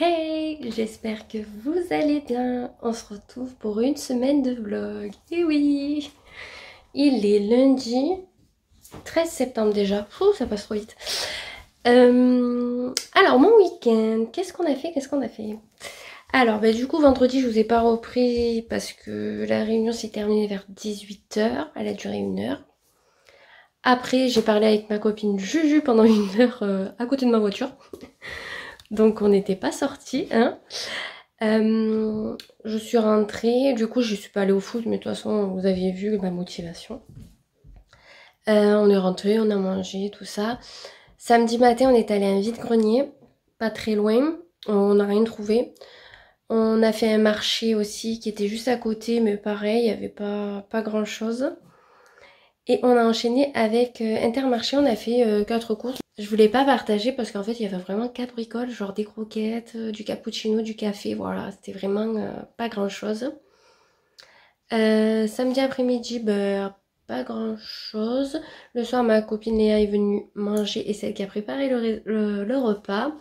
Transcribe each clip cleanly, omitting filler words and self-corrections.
Hey, j'espère que vous allez bien. On se retrouve pour une semaine de vlog. Et oui, il est lundi 13 septembre déjà. Ouh, ça passe trop vite. Alors, mon week-end, qu'est-ce qu'on a fait? Alors, du coup, vendredi, je vous ai pas repris parce que la réunion s'est terminée vers 18 h. Elle a duré 1 heure. Après, j'ai parlé avec ma copine Juju pendant 1 heure à côté de ma voiture. Donc, on n'était pas sortis, hein. Je suis rentrée, du coup je suis pas allée au foot, mais de toute façon vous aviez vu ma motivation. On est rentré, on a mangé, tout ça. Samedi matin on est allé à un vide-grenier, pas très loin, on n'a rien trouvé. On a fait un marché aussi qui était juste à côté, mais pareil, il n'y avait pas grand chose. Et on a enchaîné avec Intermarché, on a fait 4 courses. Je voulais pas partager parce qu'en fait il y avait vraiment 4 bricoles, genre des croquettes, du cappuccino, du café, voilà, c'était vraiment pas grand chose. Samedi après-midi, pas grand chose. Le soir ma copine Léa est venue manger et celle qui a préparé le repas.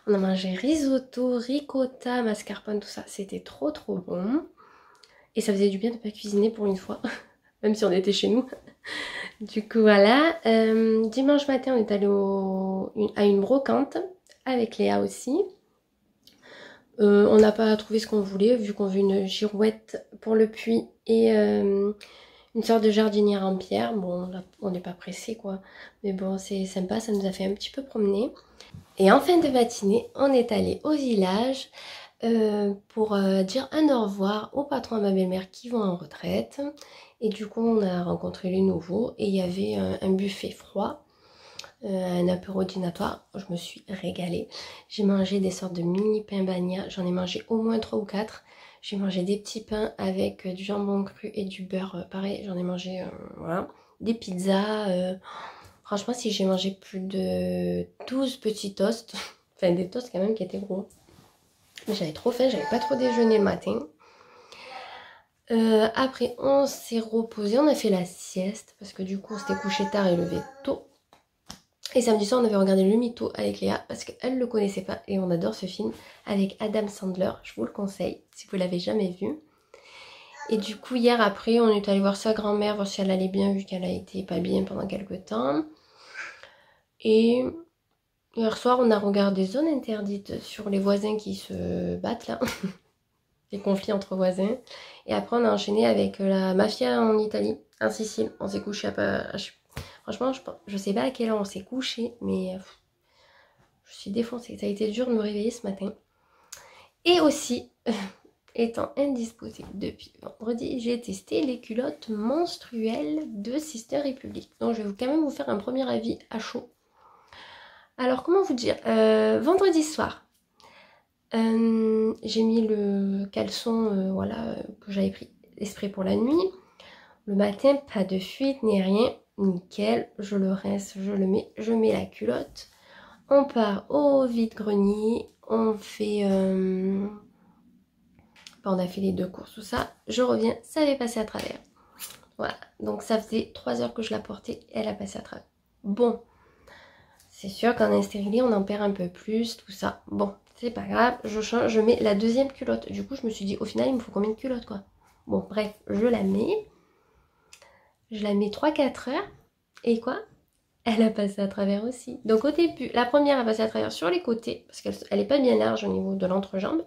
On a mangé risotto, ricotta, mascarpone, tout ça, c'était trop bon. Et ça faisait du bien de pas cuisiner pour une fois, même si on était chez nous. Du coup voilà, dimanche matin on est allé à une brocante avec Léa aussi. On n'a pas trouvé ce qu'on voulait vu qu'on veut une girouette pour le puits et une sorte de jardinière en pierre. Bon, on n'est pas pressé quoi, mais bon c'est sympa, ça nous a fait un petit peu promener. Et en fin de matinée, on est allé au village pour dire un au revoir au patron et à ma belle-mère qui vont en retraite. Et du coup, on a rencontré les nouveaux et il y avait un buffet froid, un apéro dînatoire. Je me suis régalée. J'ai mangé des sortes de mini pains bagna. J'en ai mangé au moins 3 ou 4. J'ai mangé des petits pains avec du jambon cru et du beurre. Pareil, j'en ai mangé, voilà. Des pizzas. Franchement, si j'ai mangé plus de 12 petits toasts, enfin des toasts quand même qui étaient gros. Mais j'avais trop faim, j'avais pas trop déjeuné le matin. Après, on s'est reposé, on a fait la sieste parce que du coup, on s'était couché tard et levé tôt. Et samedi soir, on avait regardé Le Mytho avec Léa parce qu'elle ne le connaissait pas et on adore ce film avec Adam Sandler. Je vous le conseille si vous l'avez jamais vu. Et du coup, hier après, on est allé voir sa grand-mère, voir si elle allait bien vu qu'elle a été pas bien pendant quelques temps. Et hier soir, on a regardé Zone Interdite sur les voisins qui se battent là. Des conflits entre voisins. Et après, on a enchaîné avec la mafia en Italie, en Sicile. On s'est couché franchement, je sais pas à quelle heure on s'est couché, mais je suis défoncée. Ça a été dur de me réveiller ce matin. Et aussi, étant indisposée depuis vendredi, j'ai testé les culottes menstruelles de Sister Republic. Donc, je vais quand même vous faire un premier avis à chaud. Alors, comment vous dire, vendredi soir, j'ai mis le caleçon voilà, que j'avais pris exprès pour la nuit. Le matin, pas de fuite ni rien. Nickel, je le rince, je mets la culotte. On part au vide-grenier. On fait... on a fait les 2 courses, tout ça. Je reviens, ça avait passé à travers. Voilà, donc ça faisait 3 heures que je la portais. Elle a passé à travers. Bon, c'est sûr qu'en stérilé, on en perd un peu plus, tout ça. Bon, c'est pas grave, je change, je mets la deuxième culotte. Du coup, je me suis dit, au final, il me faut combien de culottes, quoi? Bon, bref, je la mets. Je la mets 3-4 heures. Et quoi? Elle a passé à travers aussi. Donc au début, la première a passé à travers sur les côtés, parce qu'elle n'est pas bien large au niveau de l'entrejambe.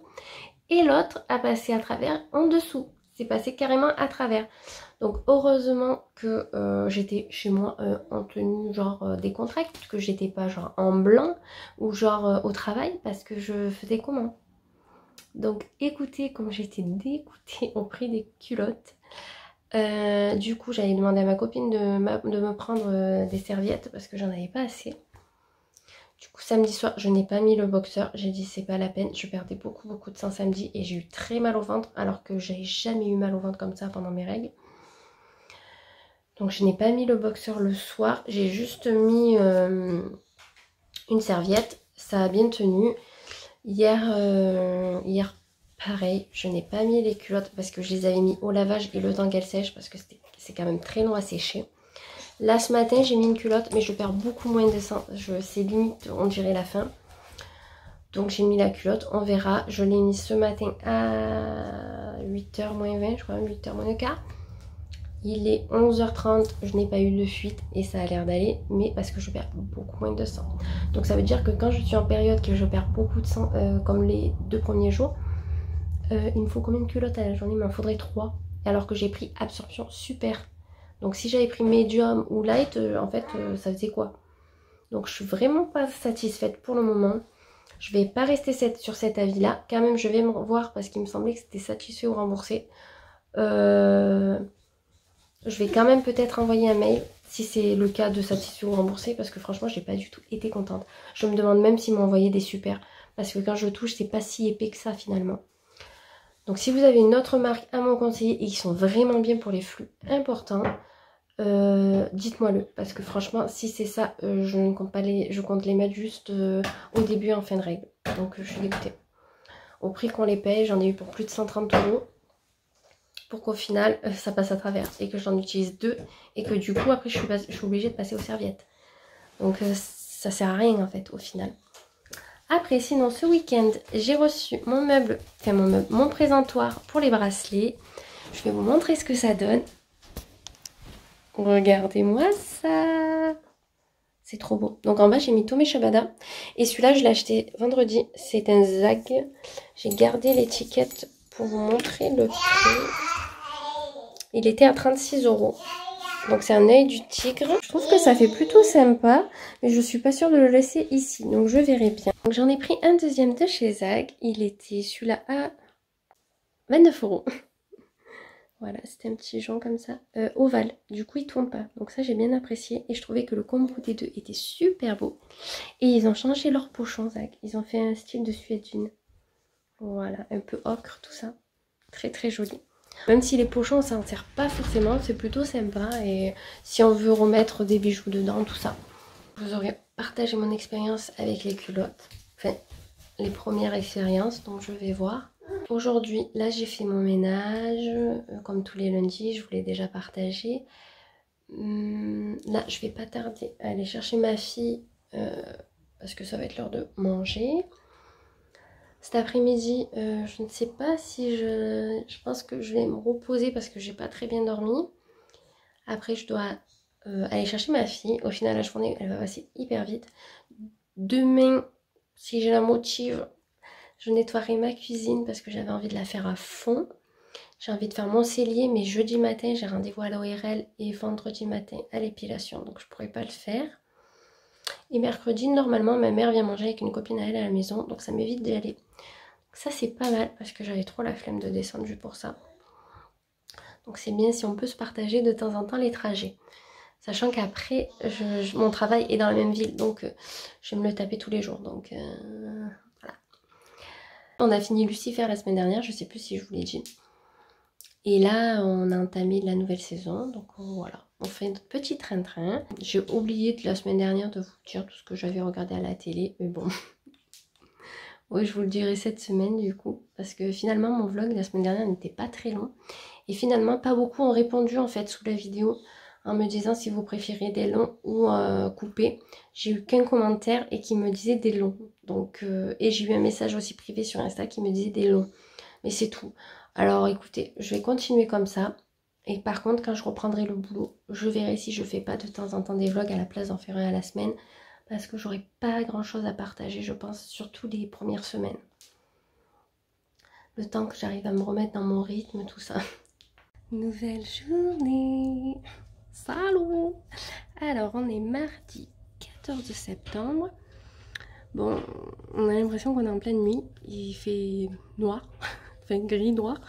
Et l'autre a passé à travers en dessous. C'est passé carrément à travers. Donc heureusement que j'étais chez moi en tenue genre décontractée, que j'étais pas genre en blanc ou genre au travail, parce que je faisais comment? Donc écoutez comme j'étais dégoûtée au prix des culottes. Du coup j'avais demandé à ma copine de me prendre des serviettes parce que j'en avais pas assez. Du coup samedi soir je n'ai pas mis le boxeur, j'ai dit c'est pas la peine, je perdais beaucoup de sang samedi et j'ai eu très mal au ventre alors que j'avais jamais eu mal au ventre comme ça pendant mes règles. Donc je n'ai pas mis le boxeur le soir, j'ai juste mis une serviette, ça a bien tenu. Hier pareil, je n'ai pas mis les culottes parce que je les avais mis au lavage et le temps qu'elles sèchent parce que c'est quand même très long à sécher. Là ce matin j'ai mis une culotte mais je perds beaucoup moins de sang, c'est limite on dirait la fin. Donc j'ai mis la culotte, on verra. Je l'ai mis ce matin à 8h moins 20, je crois, 8h moins le quart. Il est 11h30, je n'ai pas eu de fuite et ça a l'air d'aller, mais parce que je perds beaucoup moins de sang. Donc ça veut dire que quand je suis en période que je perds beaucoup de sang, comme les 2 premiers jours, il me faut combien de culottes à la journée? Il m'en faudrait 3, alors que j'ai pris absorption super. Donc si j'avais pris medium ou light, en fait, ça faisait quoi? Donc je suis vraiment pas satisfaite pour le moment. Je vais pas rester sur cet avis-là. Quand même, je vais me revoir parce qu'il me semblait que c'était satisfait ou remboursé. Je vais quand même peut-être envoyer un mail si c'est le cas de satisfait ou remboursé parce que franchement, j'ai pas du tout été contente. Je me demande même s'ils m'ont envoyé des super parce que quand je touche, c'est pas si épais que ça finalement. Donc si vous avez une autre marque à me conseiller et qui sont vraiment bien pour les flux importants, dites-moi-le parce que franchement si c'est ça je ne compte pas je compte les mettre juste au début en fin de règle, donc je suis dégoûtée. Au prix qu'on les paye, j'en ai eu pour plus de 130 € pour qu'au final ça passe à travers et que j'en utilise 2 et que du coup après je suis obligée de passer aux serviettes, donc ça sert à rien en fait au final. Après sinon ce week-end j'ai reçu mon meuble, enfin mon présentoir pour les bracelets. Je vais vous montrer ce que ça donne. Regardez-moi ça. C'est trop beau. Donc en bas, j'ai mis Tommy Shabada. Et celui-là, je l'ai acheté vendredi. C'est un Zag. J'ai gardé l'étiquette pour vous montrer le prix. Il était à 36 €. Donc c'est un œil du tigre. Je trouve que ça fait plutôt sympa. Mais je suis pas sûre de le laisser ici. Donc je verrai bien. Donc j'en ai pris un deuxième de chez Zag. Il était celui-là à 29 €. Voilà, c'était un petit jonc comme ça, ovale. Du coup, il tourne pas. Donc ça, j'ai bien apprécié. Et je trouvais que le combo des deux était super beau. Et ils ont changé leur pochon, Zag. Ils ont fait un style de suédine. Voilà, un peu ocre, tout ça. Très très joli. Même si les pochons, ça n'en sert pas forcément, c'est plutôt sympa. Et si on veut remettre des bijoux dedans, tout ça. Je vous aurais partagé mon expérience avec les culottes. Enfin, les premières expériences, donc je vais voir. Aujourd'hui, là j'ai fait mon ménage, comme tous les lundis, je vous l'ai déjà partagé. Là, je vais pas tarder à aller chercher ma fille, parce que ça va être l'heure de manger. Cet après-midi, je ne sais pas si je pense que je vais me reposer parce que j'ai pas très bien dormi. Après, je dois aller chercher ma fille. Au final, la journée, elle va passer hyper vite. Demain, si j'ai la motive, je nettoierai ma cuisine parce que j'avais envie de la faire à fond. J'ai envie de faire mon cellier, mais jeudi matin, j'ai rendez-vous à l'ORL et vendredi matin à l'épilation. Donc, je ne pourrai pas le faire. Et mercredi, normalement, ma mère vient manger avec une copine à elle à la maison. Donc, ça m'évite d'y aller. Donc, ça, c'est pas mal parce que j'avais trop la flemme de descendre juste pour ça. Donc, c'est bien si on peut se partager de temps en temps les trajets. Sachant qu'après, mon travail est dans la même ville. Donc, je vais me le taper tous les jours. Donc, voilà. On a fini Lucifer la semaine dernière. Je ne sais plus si je vous l'ai dit. Et là, on a entamé la nouvelle saison, donc voilà, on fait notre petit train-train. J'ai oublié de la semaine dernière de vous dire tout ce que j'avais regardé à la télé, mais bon. Oui, je vous le dirai cette semaine du coup, parce que finalement mon vlog la semaine dernière n'était pas très long. Et finalement, pas beaucoup ont répondu en fait sous la vidéo, en me disant si vous préférez des longs ou coupés. J'ai eu qu'un commentaire et qui me disait des longs. Donc, et j'ai eu un message aussi privé sur Insta qui me disait des longs. Mais c'est tout. Alors écoutez, je vais continuer comme ça. Et par contre, quand je reprendrai le boulot, je verrai si je fais pas de temps en temps des vlogs à la place d'en faire un à la semaine. Parce que j'aurai pas grand chose à partager, je pense, surtout les premières semaines. Le temps que j'arrive à me remettre dans mon rythme, tout ça. Nouvelle journée. Salut. Alors, on est mardi 14 septembre. Bon, on a l'impression qu'on est en pleine nuit. Il fait noir. Enfin, gris noir.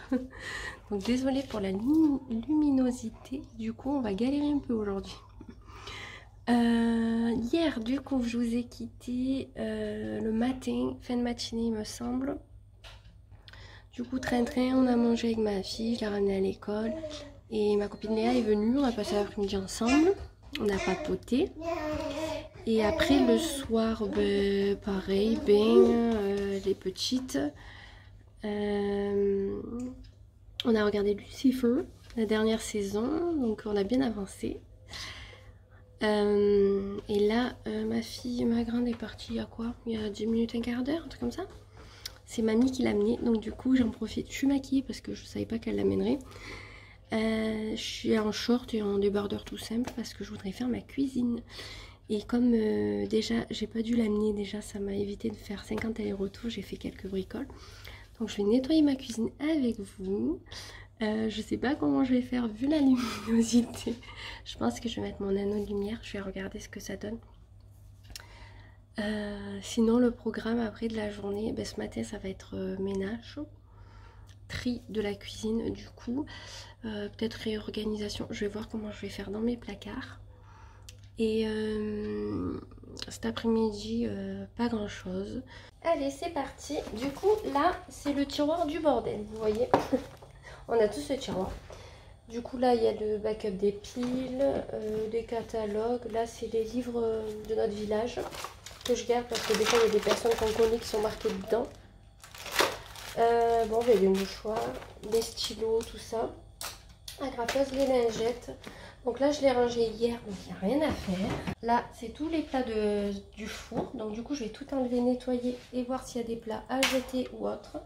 Donc désolée pour la luminosité. Du coup, on va galérer un peu aujourd'hui. Hier, du coup, je vous ai quitté le matin, fin de matinée, il me semble. Du coup, train-train, on a mangé avec ma fille, je l'ai ramenée à l'école. Et ma copine Léa est venue, on a passé l'après-midi ensemble. On a papoté. Et après, le soir, ben, pareil, les petites. On a regardé Lucifer, la dernière saison, donc on a bien avancé. Et là, ma fille, ma grande est partie il y a quoi? Il y a 10 minutes, un quart d'heure, un truc comme ça. C'est mamie qui l'a amenée, donc du coup j'en profite. Je suis maquillée parce que je savais pas qu'elle l'amènerait. Je suis en short et en débardeur tout simple parce que je voudrais faire ma cuisine. Et comme déjà j'ai pas dû l'amener, déjà ça m'a évité de faire 50 allers-retours, j'ai fait quelques bricoles. Donc je vais nettoyer ma cuisine avec vous. Je sais pas comment je vais faire vu la luminosité. Je pense que je vais mettre mon anneau de lumière, je vais regarder ce que ça donne. Sinon le programme après de la journée, ben, ce matin ça va être ménage, tri de la cuisine du coup, peut-être réorganisation, je vais voir comment je vais faire dans mes placards. Et cet après-midi, pas grand chose. Allez, c'est parti. Du coup, là, c'est le tiroir du bordel, vous voyez. On a tout ce tiroir. Du coup, là, il y a le backup des piles, des catalogues. Là, c'est les livres de notre village que je garde parce que des fois, il y a des personnes qu'on connaît qui sont marquées dedans. Bon, il y a des mouchoirs, des stylos, tout ça. Agrafeuse, les lingettes. Donc là, je l'ai rangé hier, donc il n'y a rien à faire. Là, c'est tous les plats du four. Donc du coup, je vais tout enlever, nettoyer et voir s'il y a des plats à jeter ou autre.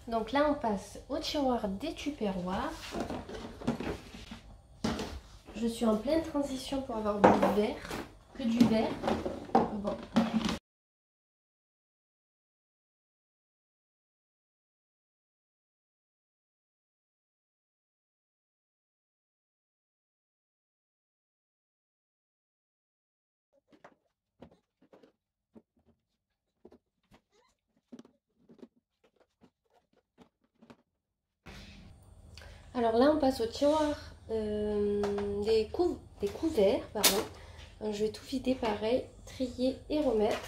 Donc là, on passe au tiroir des tupperwares. Je suis en pleine transition pour avoir du verre, que du verre. Bon. Alors là, on passe au tiroir des couverts. Pardon. Donc, je vais tout vider pareil, trier et remettre.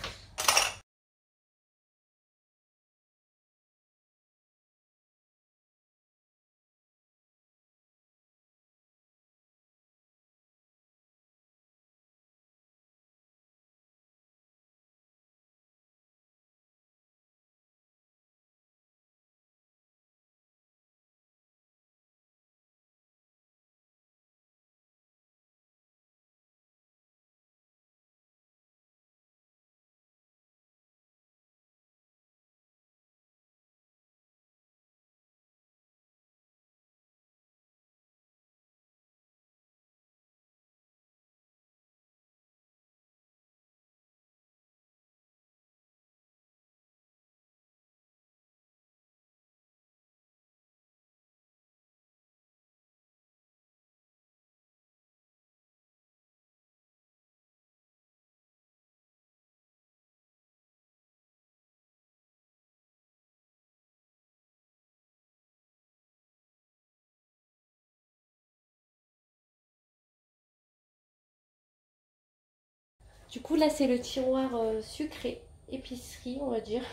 Du coup, là, c'est le tiroir sucré, épicerie, on va dire.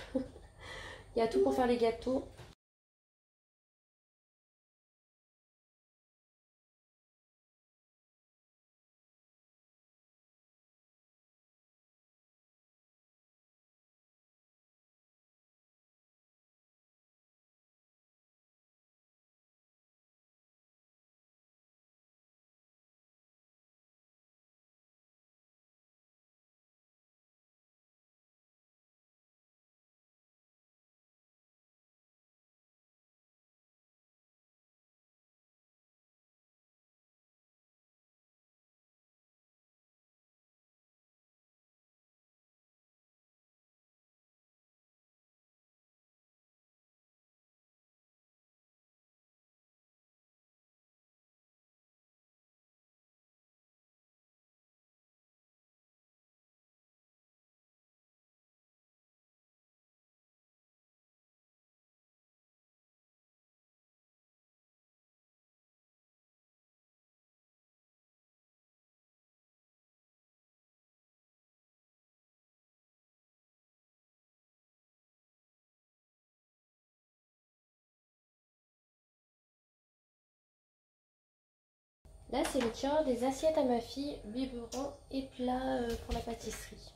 Il y a tout pour faire les gâteaux. Là, c'est le tireur des assiettes à ma fille, biberon et plat pour la pâtisserie.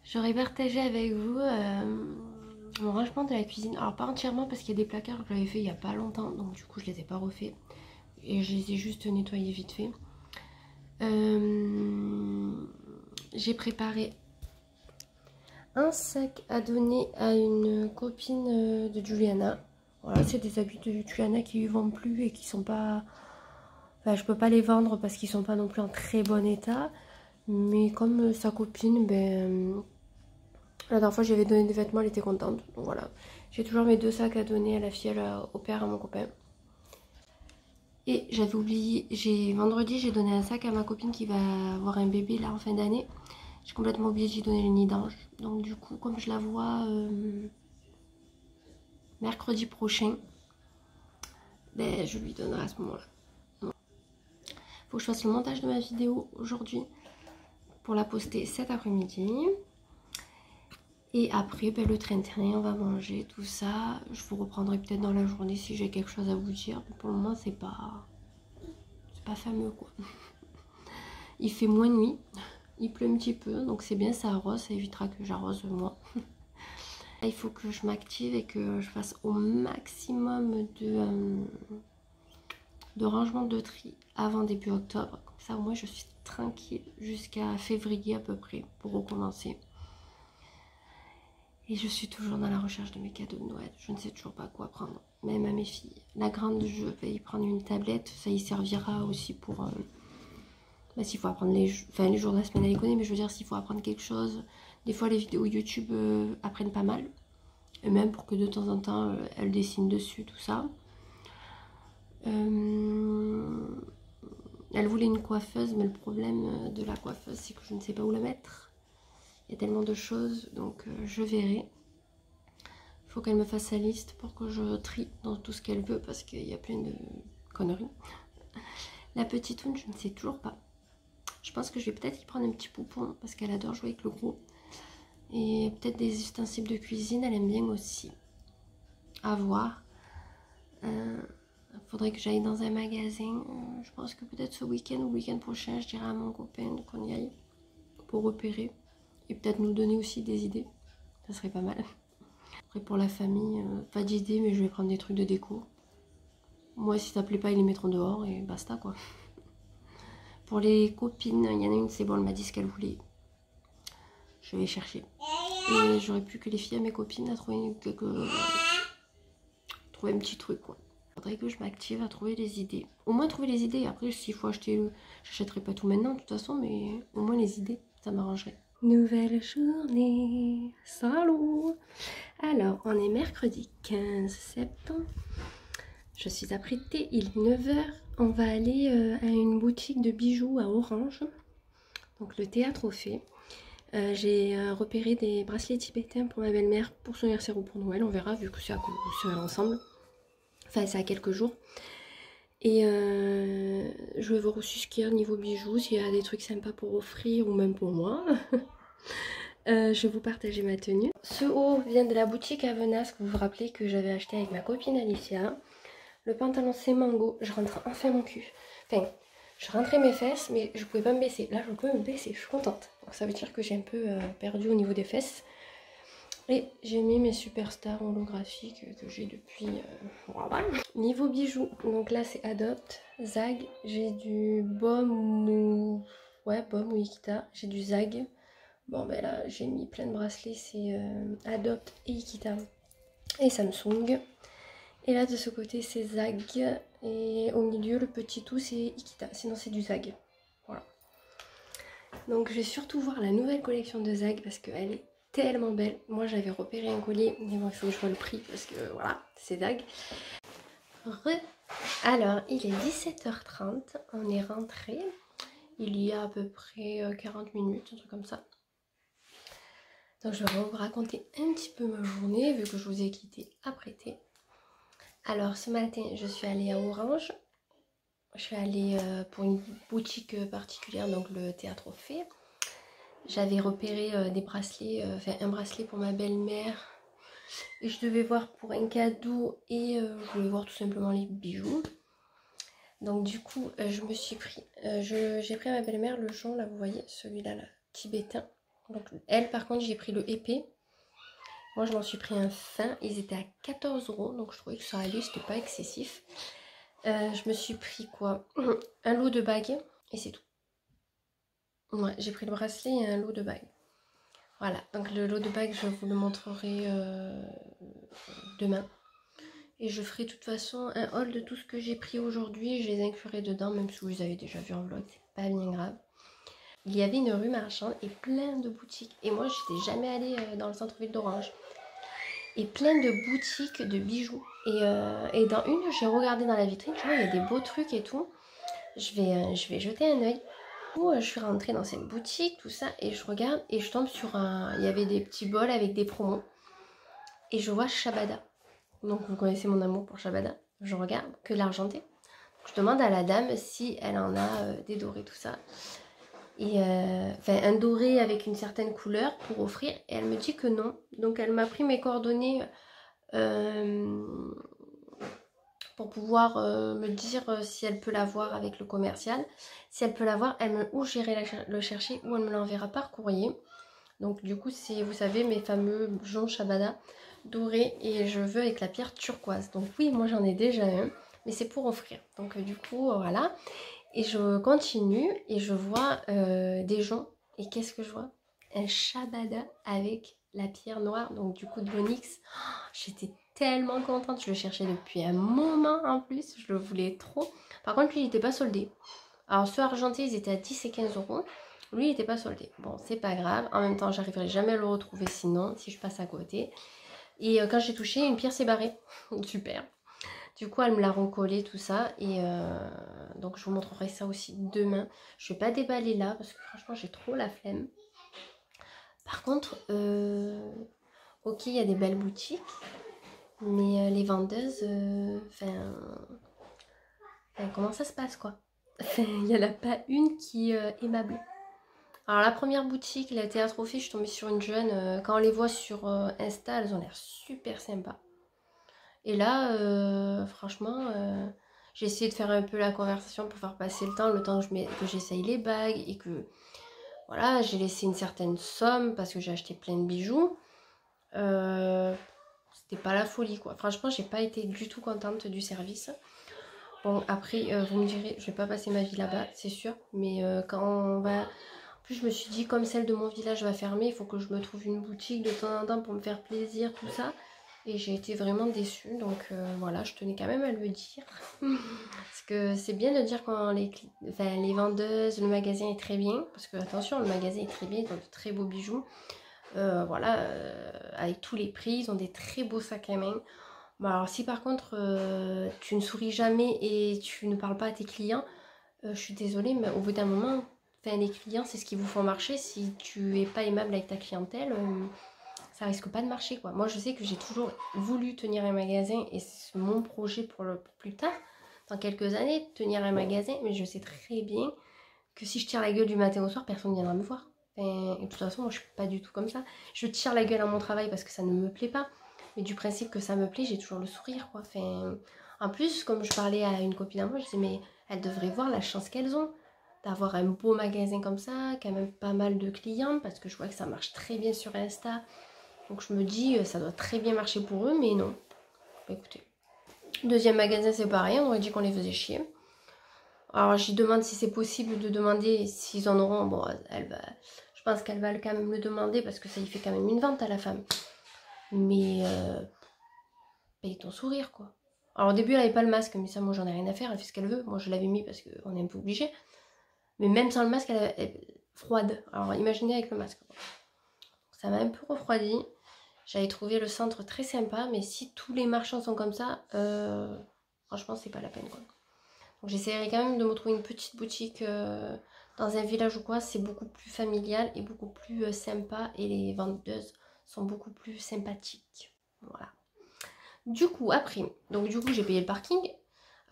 J'aurais partagé avec vous mon rangement de la cuisine. Alors pas entièrement parce qu'il y a des placards que j'avais fait il y a pas longtemps, donc du coup je les ai pas refaits. Et je les ai juste nettoyés vite fait. J'ai préparé un sac à donner à une copine de Juliana. Voilà, c'est des habits de Juliana qui ne vendent plus et qui sont pas... Enfin, je peux pas les vendre parce qu'ils sont pas non plus en très bon état. Mais comme sa copine, ben... La dernière fois, j'avais donné des vêtements, elle était contente. Donc voilà. J'ai toujours mes 2 sacs à donner à la fille, au père, à mon copain. Et j'avais oublié, vendredi, j'ai donné un sac à ma copine qui va avoir un bébé là en fin d'année. J'ai complètement oublié de lui donner le nid d'ange. Donc du coup, comme je la vois mercredi prochain, ben, je lui donnerai à ce moment-là. Faut que je fasse le montage de ma vidéo aujourd'hui pour la poster cet après-midi. Et après, ben, le train-train, on va manger, tout ça. Je vous reprendrai peut-être dans la journée si j'ai quelque chose à vous dire. Mais pour le moment, c'est pas fameux quoi. Il fait moins nuit, il pleut un petit peu, donc c'est bien, ça arrose, ça évitera que j'arrose moi. Il faut que je m'active et que je fasse au maximum de rangement de tri avant début octobre. Comme ça, au moins, je suis tranquille jusqu'à février à peu près pour recommencer. Et je suis toujours dans la recherche de mes cadeaux de Noël. Je ne sais toujours pas quoi prendre, même à mes filles. La grande, je vais y prendre une tablette, ça y servira aussi pour... bah, s'il faut apprendre les jours de la semaine, elle les connaît, mais je veux dire, s'il faut apprendre quelque chose, des fois les vidéos YouTube apprennent pas mal. Et même pour que de temps en temps, elle dessine dessus, tout ça. Elle voulait une coiffeuse, mais le problème de la coiffeuse, c'est que je ne sais pas où la mettre. Il y a tellement de choses, donc je verrai. Il faut qu'elle me fasse sa liste pour que je trie dans tout ce qu'elle veut, parce qu'il y a plein de conneries. La petite Oune, je ne sais toujours pas. Je pense que je vais peut-être y prendre un petit poupon, parce qu'elle adore jouer avec le gros. Et peut-être des ustensiles de cuisine, elle aime bien aussi. À voir. Faudrait que j'aille dans un magasin. Je pense que peut-être ce week-end ou le week-end prochain, je dirai à mon copain qu'on y aille pour repérer. Et peut-être nous donner aussi des idées. Ça serait pas mal. Après pour la famille, pas d'idées, mais je vais prendre des trucs de déco. Moi, si ça plaît pas, ils les mettront dehors et basta quoi. Pour les copines, il y en a une, c'est bon, elle m'a dit ce qu'elle voulait. Je vais chercher. Et j'aurais plus que les filles à mes copines à trouver trouver un petit truc quoi. Faudrait que je m'active à trouver les idées. Au moins trouver les idées. Après, s'il faut acheter, j'achèterai pas tout maintenant de toute façon, mais au moins les idées, ça m'arrangerait. Nouvelle journée, salut. Alors, on est mercredi 15 septembre. Je suis apprêtée, il est 9 h. On va aller à une boutique de bijoux à Orange. Donc le théâtre au fait. J'ai repéré des bracelets tibétains pour ma belle-mère pour son anniversaire ou pour Noël. On verra vu que c'est ensemble. Enfin, c'est à quelques jours. Et je vais voir aussi ce qu'il y a au niveau bijoux, s'il y a des trucs sympas pour offrir ou même pour moi. Je vais vous partager ma tenue. Ce haut vient de la boutique Avenas, que vous vous rappelez que j'avais acheté avec ma copine Alicia. Le pantalon c'est Mango, je rentre enfin mon cul. Enfin, je rentrais mes fesses, mais je pouvais pas me baisser. Là, je peux me baisser, je suis contente. Donc ça veut dire que j'ai un peu perdu au niveau des fesses. Et j'ai mis mes superstars holographiques que j'ai depuis... voilà. Niveau bijoux, donc là c'est Adopt, Zag. J'ai du Baume ou... ouais, Baume ou Ikita. J'ai du Zag. Bon ben là j'ai mis plein de bracelets, c'est Adopt et Ikita. Et Samsung. Et là de ce côté c'est Zag. Et au milieu le petit tout c'est Ikita. Sinon c'est du Zag. Voilà. Donc je vais surtout voir la nouvelle collection de Zag parce qu'elle est tellement belle. Moi j'avais repéré un collier, mais bon il faut que je vois le prix parce que voilà, c'est Zag. Alors il est 17 h 30, on est rentré. Il y a à peu près 40 minutes, un truc comme ça. Donc je vais vous raconter un petit peu ma journée vu que je vous ai quitté apprêtée. Alors ce matin je suis allée à Orange. Je suis allée pour une boutique particulière, donc le Théâtre au Fait. J'avais repéré des bracelets, enfin un bracelet pour ma belle-mère. Et je devais voir pour un cadeau et je voulais voir tout simplement les bijoux. Donc du coup je me suis pris, j'ai pris à ma belle-mère le jonc là, vous voyez, celui-là là, tibétain. Donc elle par contre j'ai pris le épais. Moi je m'en suis pris un fin, ils étaient à 14 €, donc je trouvais que ça allait, c'était pas excessif. Je me suis pris quoi, un lot de bagues et c'est tout. Ouais, j'ai pris le bracelet et un lot de bagues. Voilà, donc le lot de bagues je vous le montrerai demain. Et je ferai de toute façon un haul de tout ce que j'ai pris aujourd'hui. Je les inclurai dedans, même si vous les avez déjà vu en vlog, c'est pas bien grave. Il y avait une rue marchande et plein de boutiques. Et moi, je n'étais jamais allée dans le centre-ville d'Orange. Et plein de boutiques de bijoux. Et dans une, j'ai regardé dans la vitrine, tu vois, il y a des beaux trucs et tout. Je vais jeter un œil. Je suis rentrée dans cette boutique, tout ça, et je regarde et je tombe sur un... Il y avait des petits bols avec des promos. Et je vois Shabada. Donc vous connaissez mon amour pour Shabada. Je regarde que l'argenté. Je demande à la dame si elle en a des dorés, tout ça. Et enfin un doré avec une certaine couleur pour offrir. Et elle me dit que non. Donc elle m'a pris mes coordonnées pour pouvoir me dire si elle peut l'avoir avec le commercial. Si elle peut l'avoir, ou j'irai le chercher ou elle me l'enverra par courrier. Donc du coup c'est, vous savez, mes fameux joncs Shabada doré et je veux avec la pierre turquoise. Donc oui, moi j'en ai déjà un, mais c'est pour offrir. Donc du coup voilà. Et je continue et je vois des joncs. Et qu'est-ce que je vois? Un Shabada avec la pierre noire, donc du coup de l'onyx. Oh, j'étais tellement contente, je le cherchais depuis un moment en plus, je le voulais trop. Par contre lui il n'était pas soldé. Alors ceux argentés ils étaient à 10 et 15 €. Lui il n'était pas soldé. Bon c'est pas grave, en même temps j'arriverai jamais à le retrouver sinon, si je passe à côté. Et quand j'ai touché, une pierre s'est barrée. Super. Du coup, elle me l'a recollé, tout ça. Et donc, je vous montrerai ça aussi demain. Je ne vais pas déballer là, parce que franchement, j'ai trop la flemme. Par contre, ok, il y a des belles boutiques. Mais les vendeuses, comment ça se passe, quoi? Il n'y en a pas une qui est aimable. Alors la première boutique, la Théâtrophée, je suis tombée sur une jeune. Quand on les voit sur Insta, elles ont l'air super sympas. Et là, franchement, j'ai essayé de faire un peu la conversation pour faire passer le temps que j'essaye les bagues et que voilà, j'ai laissé une certaine somme parce que j'ai acheté plein de bijoux. C'était pas la folie quoi. Franchement, j'ai pas été du tout contente du service. Bon, après, vous me direz, je vais pas passer ma vie là-bas, c'est sûr. Mais quand on va. En plus, je me suis dit, comme celle de mon village va fermer, il faut que je me trouve une boutique de temps en temps pour me faire plaisir, tout ça. Et j'ai été vraiment déçue, donc voilà, je tenais quand même à le dire. Parce que c'est bien de dire quand les vendeuses, le magasin est très bien. Parce que attention, le magasin est très bien, ils ont de très beaux bijoux. Voilà, avec tous les prix, ils ont des très beaux sacs à main. Bon, alors si par contre tu ne souris jamais et tu ne parles pas à tes clients, je suis désolée, mais au bout d'un moment, enfin, les clients, c'est ce qui vous font marcher. Si tu es pas aimable avec ta clientèle, ça risque pas de marcher quoi. Moi je sais que j'ai toujours voulu tenir un magasin et c'est mon projet pour plus tard, dans quelques années, tenir un magasin, mais je sais très bien que si je tire la gueule du matin au soir, personne ne viendra me voir. Enfin, et de toute façon, moi je suis pas du tout comme ça. Je tire la gueule à mon travail parce que ça ne me plaît pas, mais du principe que ça me plaît, j'ai toujours le sourire quoi. Enfin, en plus, comme je parlais à une copine à moi, je disais mais elles devraient voir la chance qu'elles ont d'avoir un beau magasin comme ça, quand même pas mal de clients, parce que je vois que ça marche très bien sur Insta. Donc je me dis, ça doit très bien marcher pour eux, mais non. Bah, écoutez. Deuxième magasin, c'est pareil, on aurait dit qu'on les faisait chier. Alors j'y demande si c'est possible de demander s'ils en auront. Bon, je pense qu'elle va quand même le demander parce que ça y fait quand même une vente à la femme. Mais paye ton sourire quoi. Alors au début elle avait pas le masque, mais ça moi j'en ai rien à faire, elle fait ce qu'elle veut. Moi je l'avais mis parce qu'on est un peu obligé. Mais même sans le masque, elle est froide. Alors imaginez avec le masque. Ça m'a un peu refroidi. J'avais trouvé le centre très sympa, mais si tous les marchands sont comme ça, franchement c'est pas la peine quoi. Donc j'essaierai quand même de me trouver une petite boutique dans un village ou quoi, c'est beaucoup plus familial et beaucoup plus sympa et les vendeuses sont beaucoup plus sympathiques. Voilà. Du coup, après, j'ai payé le parking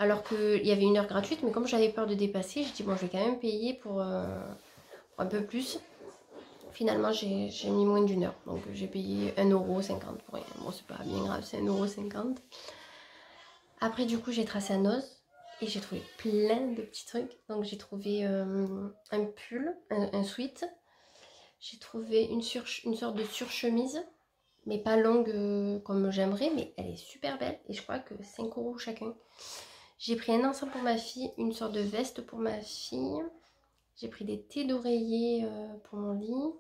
alors qu'il y avait une heure gratuite, mais comme j'avais peur de dépasser, j'ai dit bon je vais quand même payer pour un peu plus. Finalement j'ai mis moins d'une heure, donc j'ai payé 1,50€ pour rien. Bon c'est pas bien grave, c'est 1,50€. Après du coup j'ai tracé à Noz. Et j'ai trouvé plein de petits trucs. Donc j'ai trouvé un pull, un sweat. J'ai trouvé une sorte de surchemise. Mais pas longue comme j'aimerais. Mais elle est super belle. Et je crois que 5€ chacun. J'ai pris un ensemble pour ma fille. Une sorte de veste pour ma fille. J'ai pris des thés d'oreiller pour mon lit.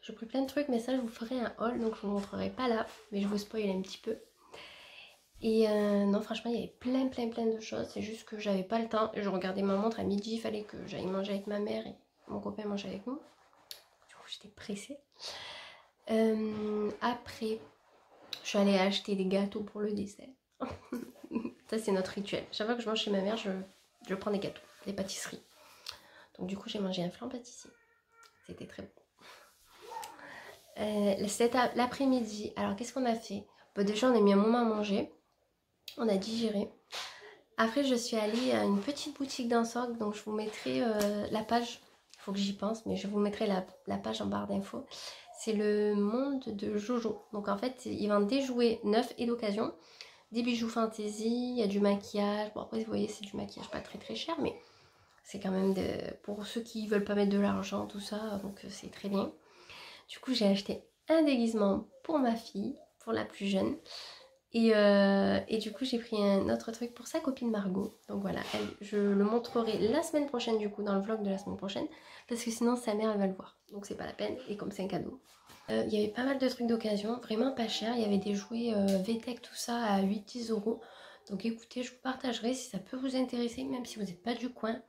J'ai pris plein de trucs. Mais ça je vous ferai un haul. Donc je vous montrerai pas là. Mais je vous spoil un petit peu. Et non franchement il y avait plein de choses, c'est juste que j'avais pas le temps. Je regardais ma montre à midi, il fallait que j'aille manger avec ma mère et mon copain mangeait avec nous. Du coup j'étais pressée. Après je suis allée acheter des gâteaux pour le dessert. Ça c'est notre rituel. Chaque fois que je mange chez ma mère je prends des gâteaux, des pâtisseries. Donc du coup j'ai mangé un flan pâtissier. C'était très bon. L'après-midi, alors qu'est-ce qu'on a fait? Bon, déjà on a mis un moment à manger. On a digéré. Après, je suis allée à une petite boutique d'Ansorgue, donc je vous mettrai la page. Il faut que j'y pense, mais je vous mettrai la page en barre d'infos. C'est le monde de Jojo. Donc en fait, ils vendent des jouets neufs et d'occasion, des bijoux fantaisie, il y a du maquillage. Bon après, vous voyez, c'est du maquillage pas très cher, mais c'est quand même pour ceux qui veulent pas mettre de l'argent, tout ça, donc c'est très bien. Du coup, j'ai acheté un déguisement pour ma fille, pour la plus jeune. Et du coup j'ai pris un autre truc pour sa copine Margot. Donc voilà, je le montrerai la semaine prochaine du coup, dans le vlog de la semaine prochaine. Parce que sinon sa mère elle va le voir. Donc c'est pas la peine, et comme c'est un cadeau. Il y avait pas mal de trucs d'occasion, vraiment pas cher. Il y avait des jouets VTech, tout ça à 8-10€. Donc écoutez, je vous partagerai si ça peut vous intéresser, même si vous n'êtes pas du coin.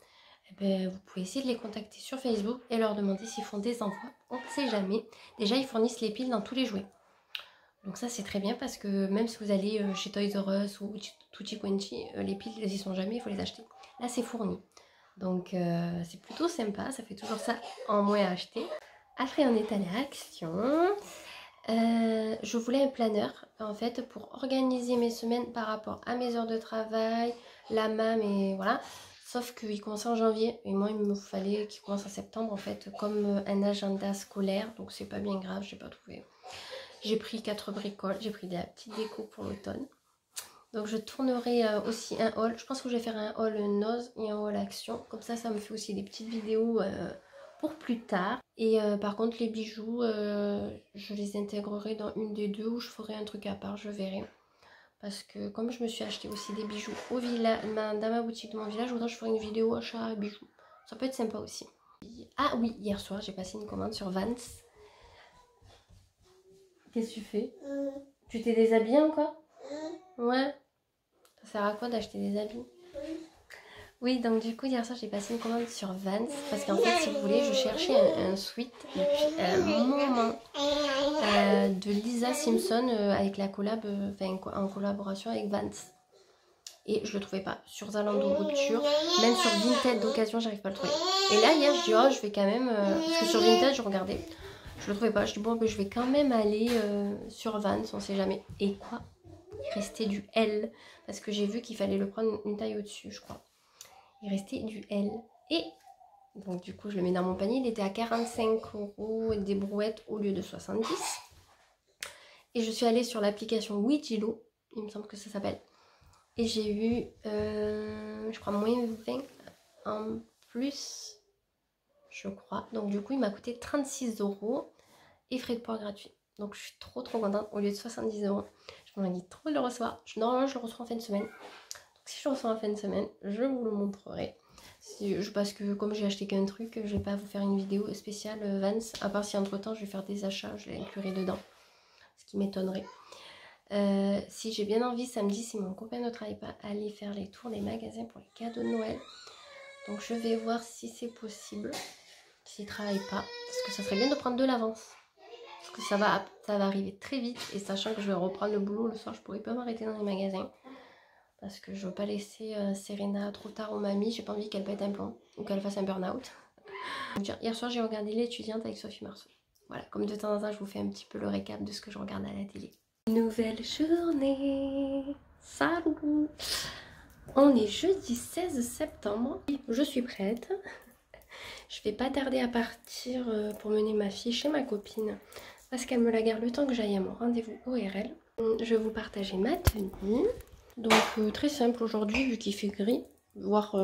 Eh ben, vous pouvez essayer de les contacter sur Facebook et leur demander s'ils font des envois. On ne sait jamais. Déjà ils fournissent les piles dans tous les jouets. Donc ça c'est très bien parce que même si vous allez chez Toys R Us ou Tutti Quanti, les piles elles y sont jamais, il faut les acheter. Là c'est fourni. Donc c'est plutôt sympa, ça fait toujours ça en moins à acheter. Après on est allé à Action. Je voulais un planeur en fait pour organiser mes semaines par rapport à mes heures de travail, la MAM et voilà. Sauf qu'il commençait en janvier et moi il me fallait qu'il commence en septembre en fait, comme un agenda scolaire, donc c'est pas bien grave, j'ai pas trouvé. J'ai pris 4 bricoles, j'ai pris de la petite déco pour l'automne. Donc je tournerai aussi un haul, je pense que je vais faire un haul nose et un haul action, comme ça me fait aussi des petites vidéos pour plus tard. Et par contre les bijoux, je les intégrerai dans une des deux ou je ferai un truc à part, je verrai. Parce que comme je me suis acheté aussi des bijoux au village, dans ma boutique de mon village, je ferai une vidéo achat bijoux. Ça peut être sympa aussi. Ah oui, hier soir j'ai passé une commande sur Vans. Qu'est-ce que tu fais? Tu t'es déshabillée encore? Ouais. Ça sert à quoi d'acheter des habits? Oui, donc du coup, hier soir, j'ai passé une commande sur Vans. Parce qu'en fait, si vous voulez, je cherchais un sweat depuis un moment de Lisa Simpson avec la collab, en collaboration avec Vans. Et je le trouvais pas sur Zalando Rupture, même sur Vinted d'occasion, j'arrive pas à le trouver. Et là, hier, je dis, oh, je vais quand même, parce que sur Vinted, je regardais, je le trouvais pas. Je dis, bon, ben, je vais quand même aller sur Vans, on sait jamais. Et quoi? Il restait du L, parce que j'ai vu qu'il fallait le prendre une taille au-dessus, je crois. Il restait du L. Et donc du coup, je le mets dans mon panier. Il était à 45 € des brouettes au lieu de 70. Et je suis allée sur l'application Wigilo, il me semble que ça s'appelle. Et j'ai eu, je crois, moins 20 en plus, je crois. Donc du coup, il m'a coûté 36 € et frais de port gratuits. Donc je suis trop contente. Au lieu de 70 €, je m'en dis trop de le recevoir. Normalement, je le reçois en fin de semaine. Si je reçois en fin de semaine, je vous le montrerai. Parce que comme j'ai acheté qu'un truc, je vais pas vous faire une vidéo spéciale Vans. À part si entre temps je vais faire des achats, je l'inclurai dedans. Ce qui m'étonnerait. Si j'ai bien envie samedi, si mon copain ne travaille pas, aller faire les tours des magasins pour les cadeaux de Noël. Donc je vais voir si c'est possible. S'il ne travaille pas. Parce que ça serait bien de prendre de l'avance. Parce que ça va arriver très vite. Et sachant que je vais reprendre le boulot le soir, je pourrais pas m'arrêter dans les magasins. Parce que je veux pas laisser Serena trop tard aux mamies. J'ai pas envie qu'elle pète un plomb ou qu'elle fasse un burn-out. Hier soir, j'ai regardé L'étudiante avec Sophie Marceau. Voilà, comme de temps en temps, je vous fais un petit peu le récap de ce que je regarde à la télé. Nouvelle journée. Salut. On est jeudi 16 septembre. Je suis prête. Je vais pas tarder à partir pour mener ma fille chez ma copine. Parce qu'elle me la garde le temps que j'aille à mon rendez-vous ORL. Je vais vous partager ma tenue. Donc très simple aujourd'hui vu qu'il fait gris, voire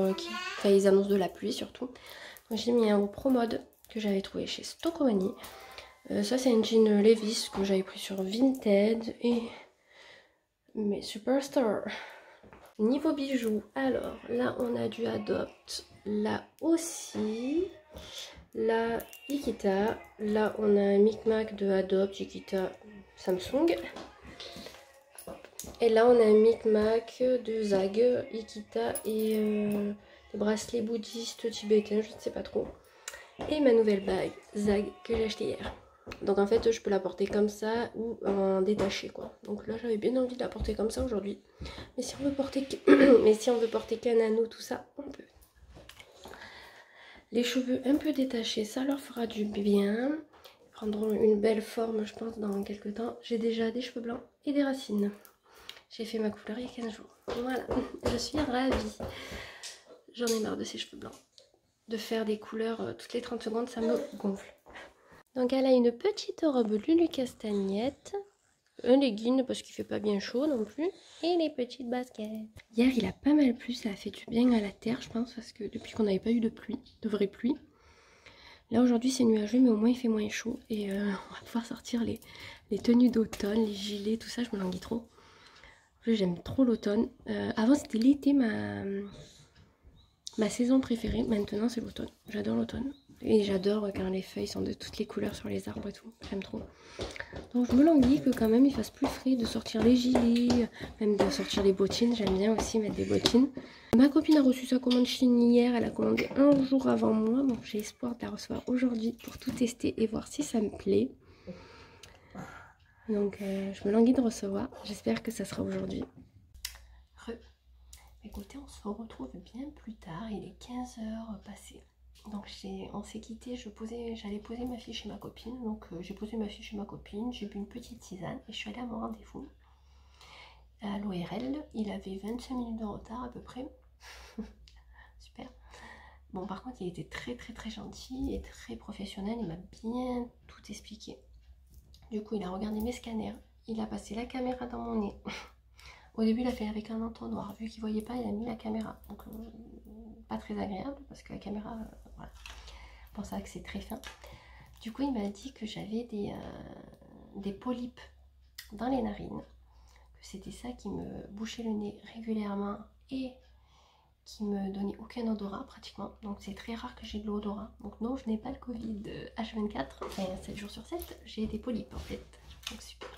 qu'ils annoncent de la pluie surtout. J'ai mis un haut Pro Mode que j'avais trouvé chez Stockmanie. Ça c'est un jean Levi's que j'avais pris sur Vinted et mes Superstar. Niveau bijoux, alors là on a du Adopt, là aussi, là Ikita, là on a un micmac de Adopt, Ikita, Samsung. Et là on a un micmac de Zag, Ikita et des bracelets bouddhistes tibétains, je ne sais pas trop. Et ma nouvelle bague Zag que j'ai achetée hier. Donc en fait je peux la porter comme ça ou en détaché quoi. Donc là j'avais bien envie de la porter comme ça aujourd'hui. Mais si on veut porter qu'un anneau tout ça, on peut. Les cheveux un peu détachés, ça leur fera du bien. Ils prendront une belle forme je pense dans quelques temps. J'ai déjà des cheveux blancs et des racines. J'ai fait ma couleur il y a 15 jours. Voilà, je suis ravie. J'en ai marre de ces cheveux blancs. De faire des couleurs toutes les 30 secondes, ça me gonfle. Donc elle a une petite robe Lulu Castagnette, un legging parce qu'il fait pas bien chaud non plus, et les petites baskets. Hier il a pas mal plu, ça a fait du bien à la terre je pense, parce que depuis qu'on n'avait pas eu de pluie, de vraie pluie. Là aujourd'hui c'est nuageux mais au moins il fait moins chaud et on va pouvoir sortir les tenues d'automne, les gilets, tout ça, je me languis trop. J'aime trop l'automne. Avant c'était l'été ma saison préférée, maintenant c'est l'automne. J'adore l'automne. Et j'adore quand les feuilles sont de toutes les couleurs sur les arbres et tout. J'aime trop. Donc je me languis que quand même il fasse plus frais de sortir les gilets, même de sortir les bottines. J'aime bien aussi mettre des bottines. Ma copine a reçu sa commande Chine hier. Elle a commandé un jour avant moi. Donc j'ai espoir de la recevoir aujourd'hui pour tout tester et voir si ça me plaît. Donc je me languis de recevoir. J'espère que ça sera aujourd'hui. Écoutez, on se retrouve bien plus tard. Il est 15 h passées. Donc on s'est quitté, j'allais poser ma fille chez ma copine. Donc j'ai posé ma fille chez ma copine, j'ai bu une petite tisane et je suis allée à mon rendez-vous. À l'ORL, il avait 25 minutes de retard à peu près. Super. Bon, par contre, il était très gentil et très professionnel. Il m'a bien tout expliqué. Du coup, il a regardé mes scanners. Il a passé la caméra dans mon nez. Au début, il a fait avec un entonnoir. Vu qu'il voyait pas, il a mis la caméra. Donc, pas très agréable parce que la caméra, voilà. Pour ça que c'est très fin. Du coup, il m'a dit que j'avais des polypes dans les narines. Que c'était ça qui me bouchait le nez régulièrement et qui me donnait aucun odorat pratiquement. Donc c'est très rare que j'ai de l'odorat. Donc non, je n'ai pas le Covid H24, enfin 7 jours sur 7, j'ai des polypes en fait. Donc super.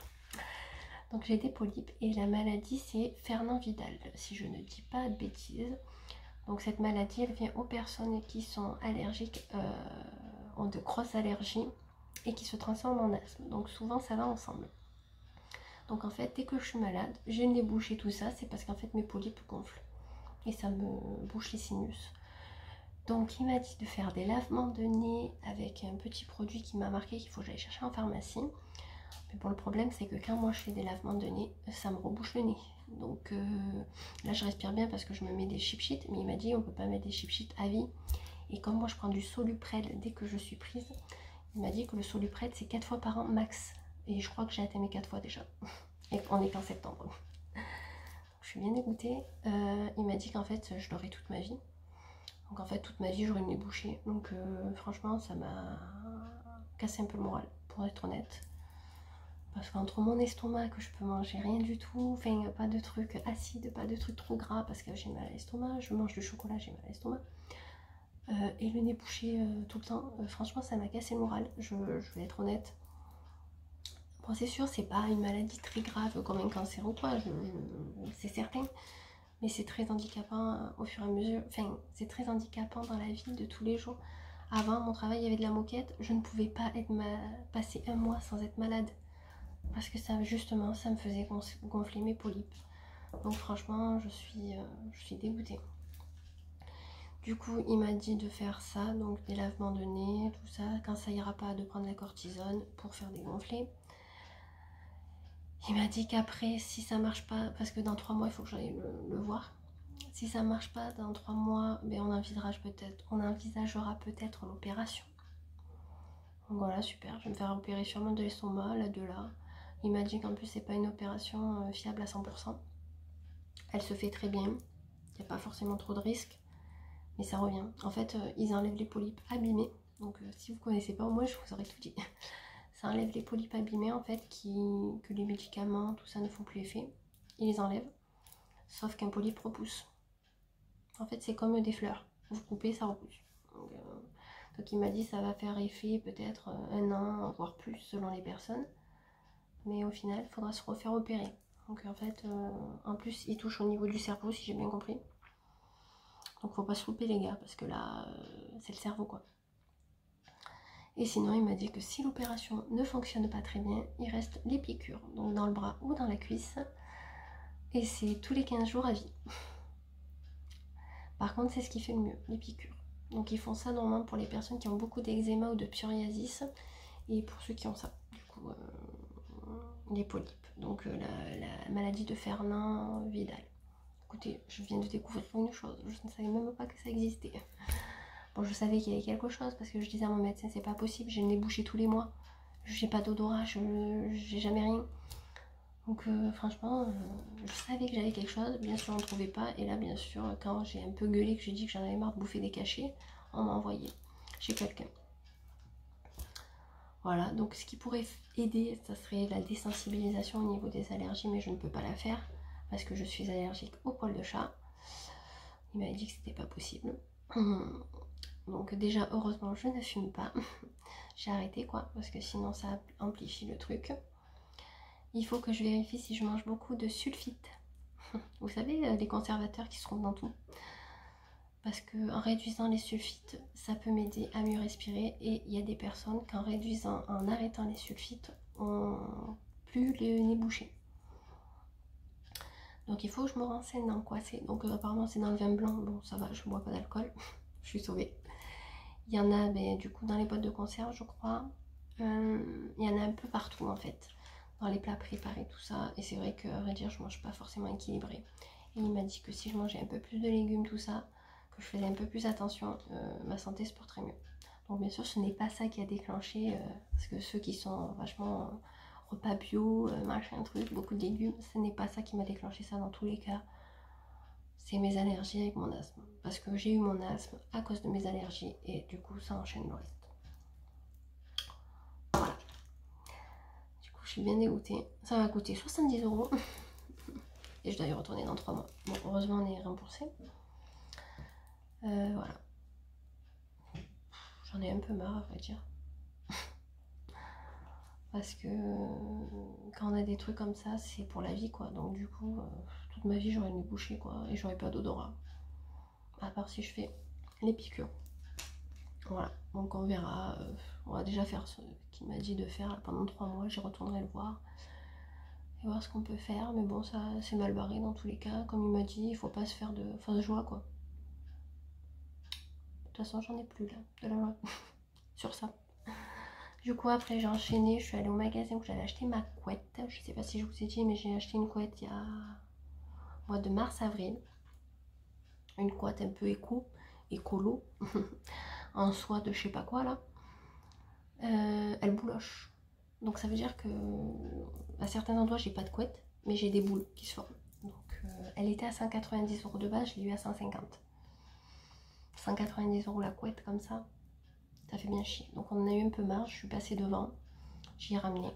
Donc j'ai des polypes et la maladie c'est Fernand-Vidal, si je ne dis pas de bêtises. Donc cette maladie elle vient aux personnes qui sont allergiques, ont de grosses allergies et qui se transforment en asthme. Donc souvent ça va ensemble. Donc en fait dès que je suis malade, j'ai le nez bouché tout ça, c'est parce qu'en fait mes polypes gonflent. Et ça me bouche les sinus. Donc il m'a dit de faire des lavements de nez avec un petit produit qui m'a marqué qu'il faut que j'aille chercher en pharmacie. Mais bon, le problème c'est que quand moi je fais des lavements de nez, ça me rebouche le nez. Donc là je respire bien parce que je me mets des chip-sheets, mais il m'a dit on peut pas mettre des chip-sheets à vie. Et comme moi je prends du Soluprel dès que je suis prise, il m'a dit que le Soluprel c'est 4 fois par an max. Et je crois que j'ai atteint mes 4 fois déjà. Et on est qu'en septembre. Je suis bien dégoûtée. Il m'a dit qu'en fait je l'aurai toute ma vie. Donc en fait toute ma vie j'aurai le nez bouché. Donc franchement ça m'a cassé un peu le moral pour être honnête. Parce qu'entre mon estomac que je peux manger rien du tout, enfin pas de trucs acides, pas de trucs trop gras parce que j'ai mal à l'estomac, je mange du chocolat, j'ai mal à l'estomac. Et le nez bouché tout le temps, franchement ça m'a cassé le moral, je vais être honnête. Bon c'est sûr c'est pas une maladie très grave comme un cancer ou quoi, c'est certain. Mais c'est très handicapant au fur et à mesure, enfin c'est très handicapant dans la vie de tous les jours. Avant mon travail il y avait de la moquette, je ne pouvais pas passer un mois sans être malade. Parce que ça justement ça me faisait gonfler mes polypes. Donc franchement je suis dégoûtée. Du coup il m'a dit de faire ça, donc des lavements de nez, tout ça. Quand ça ira pas, de prendre la cortisone pour faire des gonflets. Il m'a dit qu'après, si ça marche pas, parce que dans 3 mois, il faut que j'aille le voir. Si ça marche pas dans 3 mois, ben on envisagera peut-être l'opération. Donc voilà, super. Je vais me faire opérer sûrement de l'estomac, là, de là. Il m'a dit qu'en plus, c'est pas une opération fiable à 100%. Elle se fait très bien. Il n'y a pas forcément trop de risques. Mais ça revient. En fait, ils enlèvent les polypes abîmés. Donc si vous connaissez pas, moi, je vous aurais tout dit. Ça enlève les polypes abîmés en fait, que les médicaments, tout ça ne font plus effet. Ils les enlèvent. Sauf qu'un polype repousse. En fait, c'est comme des fleurs. Vous coupez, ça repousse. Donc il m'a dit ça va faire effet peut-être 1 an, voire plus selon les personnes. Mais au final, il faudra se refaire opérer. Donc en fait, en plus, il touche au niveau du cerveau, si j'ai bien compris. Donc faut pas se louper les gars, parce que là, c'est le cerveau quoi. Et sinon, il m'a dit que si l'opération ne fonctionne pas très bien, il reste les piqûres, donc dans le bras ou dans la cuisse. Et c'est tous les 15 jours à vie. Par contre, c'est ce qui fait le mieux, les piqûres. Donc ils font ça normalement pour les personnes qui ont beaucoup d'eczéma ou de psoriasis. Et pour ceux qui ont ça, du coup, les polypes. Donc la maladie de Fernand-Vidal. Écoutez, je viens de découvrir une chose, je ne savais même pas que ça existait. Bon, je savais qu'il y avait quelque chose parce que je disais à mon médecin, c'est pas possible, j'ai le nez bouché tous les mois. J'ai pas d'odorat, j'ai jamais rien. Donc franchement, je savais que j'avais quelque chose. Bien sûr, on ne trouvait pas. Et là, bien sûr, quand j'ai un peu gueulé, que j'ai dit que j'en avais marre de bouffer des cachets, on m'a envoyé chez quelqu'un. Voilà, donc ce qui pourrait aider, ça serait la désensibilisation au niveau des allergies, mais je ne peux pas la faire parce que je suis allergique au poil de chat. Il m'avait dit que c'était pas possible. Donc déjà, heureusement, je ne fume pas. J'ai arrêté quoi, parce que sinon ça amplifie le truc. Il faut que je vérifie si je mange beaucoup de sulfite. Vous savez, les conservateurs qui se trouvent dans tout. Parce qu'en réduisant les sulfites, ça peut m'aider à mieux respirer. Et il y a des personnes qui en arrêtant les sulfites, ont plus le nez bouché. Donc il faut que je me renseigne dans quoi c'est. Donc apparemment c'est dans le vin blanc. Bon ça va, je bois pas d'alcool. Je suis sauvée. Il y en a du coup dans les boîtes de conserve je crois. Il y en a un peu partout en fait. Dans les plats préparés tout ça. Et c'est vrai que à vrai dire je mange pas forcément équilibré. Et il m'a dit que si je mangeais un peu plus de légumes tout ça, que je faisais un peu plus attention, ma santé se porterait mieux. Donc bien sûr ce n'est pas ça qui a déclenché, parce que ceux qui sont vachement repas bio, machin truc, beaucoup de légumes, ce n'est pas ça qui m'a déclenché ça dans tous les cas. C'est mes allergies avec mon asthme. Parce que j'ai eu mon asthme à cause de mes allergies et du coup ça enchaîne le reste. Voilà. Du coup je suis bien dégoûtée. Ça m'a coûté 70 € et je dois y retourner dans 3 mois. Bon heureusement on est remboursé. Voilà. J'en ai un peu marre à vrai dire. Parce que quand on a des trucs comme ça, c'est pour la vie quoi. Donc du coup, toute ma vie j'aurais le nez bouché quoi. Et j'aurais pas d'odorat. À part si je fais les piqûres. Voilà, donc on verra. On va déjà faire ce qu'il m'a dit de faire pendant 3 mois. J'y retournerai le voir. Et voir ce qu'on peut faire. Mais bon, ça c'est mal barré dans tous les cas. Comme il m'a dit, il faut pas se faire de fausse joie quoi. De toute façon, j'en ai plus là, de la joie sur ça. Du coup, après, j'ai enchaîné. Je suis allée au magasin où j'avais acheté ma couette. Je sais pas si je vous ai dit, mais j'ai acheté une couette il y a mois de mars-avril. Une couette un peu écolo, en soie de je sais pas quoi là. Elle bouloche. Donc ça veut dire que à certains endroits j'ai pas de couette, mais j'ai des boules qui se forment. Donc elle était à 190 € de base, je l'ai eu à 150. 190 € la couette comme ça fait bien chier. Donc on en a eu un peu marre, je suis passée devant, j'y ai ramené.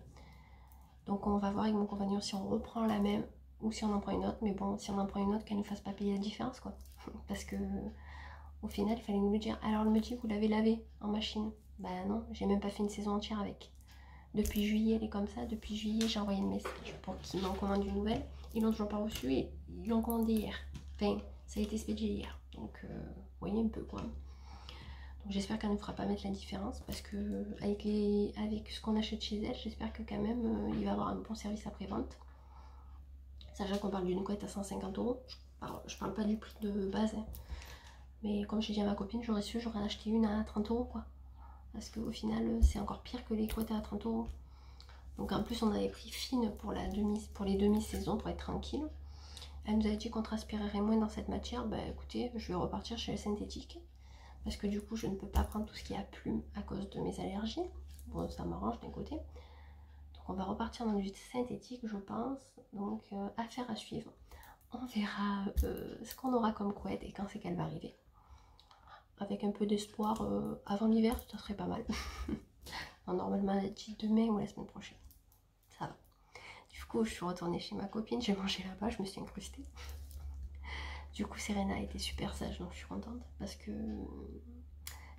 Donc on va voir avec mon compagnon si on reprend la même ou si on en prend une autre. Mais bon, si on en prend une autre, qu'elle ne nous fasse pas payer la différence quoi. Parce que au final il fallait nous le dire. Alors elle me dit vous l'avez lavé en machine. Bah non, j'ai même pas fait une saison entière avec. Depuis juillet elle est comme ça. Depuis juillet j'ai envoyé le message pour qu'ils m'en commandent une nouvelle. Ils l'ont toujours pas reçue et ils l'ont commandé hier. Enfin ça a été expédié hier. Donc vous voyez un peu quoi. Donc j'espère qu'elle ne fera pas mettre la différence. Parce que avec ce qu'on achète chez elle, j'espère que quand même il va avoir un bon service après-vente. Sachant qu'on parle d'une couette à 150 €. Je parle pas du prix de base. Hein. Mais comme j'ai dit à ma copine, j'aurais su, j'aurais acheté une à 30 € quoi. Parce qu'au final, c'est encore pire que les couettes à 30 €. Donc en plus, on avait pris fine pour les demi-saisons pour être tranquille. Elle nous a dit qu'on transpirerait moins dans cette matière. Bah écoutez, je vais repartir chez le synthétique. Parce que du coup, je ne peux pas prendre tout ce qui est à plumes à cause de mes allergies. Bon, ça m'arrange d'un côté. On va repartir dans du synthétique je pense, donc affaire à suivre. On verra ce qu'on aura comme couette et quand c'est qu'elle va arriver. Avec un peu d'espoir avant l'hiver, ça serait pas mal. Normalement elle a dit demain ou la semaine prochaine. Ça va. Du coup je suis retournée chez ma copine, j'ai mangé là-bas, je me suis incrustée. Du coup Serena était super sage, donc je suis contente parce que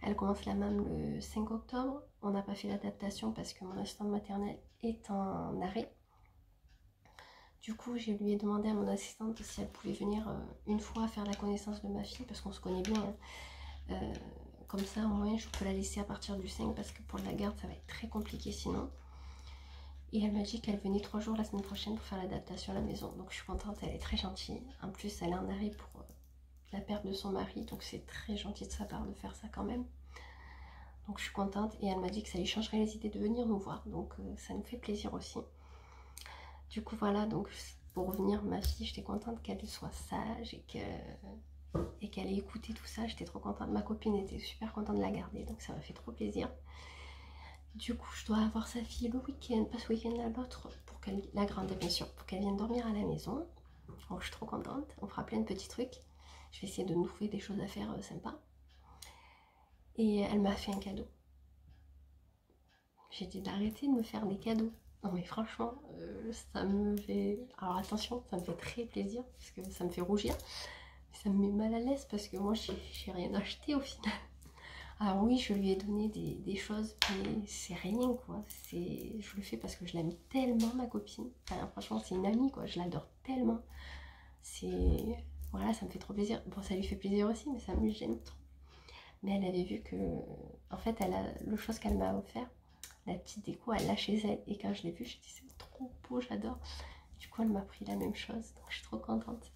elle commence la MAM le 5 octobre. On n'a pas fait l'adaptation parce que mon assistante maternelle est en arrêt. Du coup, je lui ai demandé à mon assistante si elle pouvait venir une fois faire la connaissance de ma fille parce qu'on se connaît bien. Hein. Comme ça, au moins, je peux la laisser à partir du 5 parce que pour la garde, ça va être très compliqué sinon. Et elle m'a dit qu'elle venait 3 jours la semaine prochaine pour faire l'adaptation à la maison. Donc je suis contente, elle est très gentille. En plus, elle est en arrêt pour la perte de son mari. Donc c'est très gentil de sa part de faire ça quand même. Donc je suis contente et elle m'a dit que ça lui changerait les idées de venir nous voir. Donc ça nous fait plaisir aussi. Du coup voilà, donc pour revenir, ma fille, j'étais contente qu'elle soit sage et qu'elle ait écouté tout ça. J'étais trop contente. Ma copine était super contente de la garder, donc ça m'a fait trop plaisir. Du coup, je dois avoir sa fille le week-end, pas ce week-end là, l'autre, pour qu'elle, la grande bien sûr, pour qu'elle vienne dormir à la maison. Donc je suis trop contente. On fera plein de petits trucs. Je vais essayer de nous trouver des choses à faire sympas. Et elle m'a fait un cadeau. J'ai dit d'arrêter de me faire des cadeaux. Non mais franchement, ça me fait... Alors attention, ça me fait très plaisir, parce que ça me fait rougir. Mais ça me met mal à l'aise, parce que moi, j'ai rien acheté au final. Alors oui, je lui ai donné des choses, mais c'est rien quoi. Je le fais parce que je l'aime tellement, ma copine. Enfin, franchement, c'est une amie quoi, je l'adore tellement. Voilà, ça me fait trop plaisir. Bon, ça lui fait plaisir aussi, mais ça me gêne trop. Mais elle avait vu que... En fait, le chose qu'elle m'a offert, la petite déco, elle l'a chez elle. Et quand je l'ai vue, je me dit c'est trop beau, j'adore. Du coup, elle m'a pris la même chose. Donc, je suis trop contente.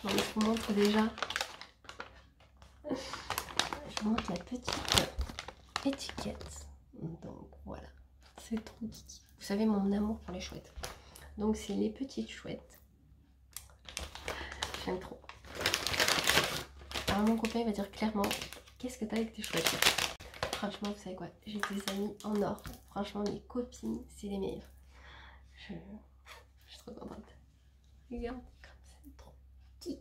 Donc, je vous montre déjà. Je vous montre la petite étiquette. Donc, voilà. C'est trop kiki. Vous savez, mon amour pour les chouettes. Donc, c'est les petites chouettes. J'aime trop. Alors mon copain il va dire clairement, qu'est-ce que t'as avec tes chouettes? Franchement, vous savez quoi, j'ai des amis en or. Franchement, mes copines, c'est les meilleures. Je suis trop contente. Regarde, comme c'est trop petit.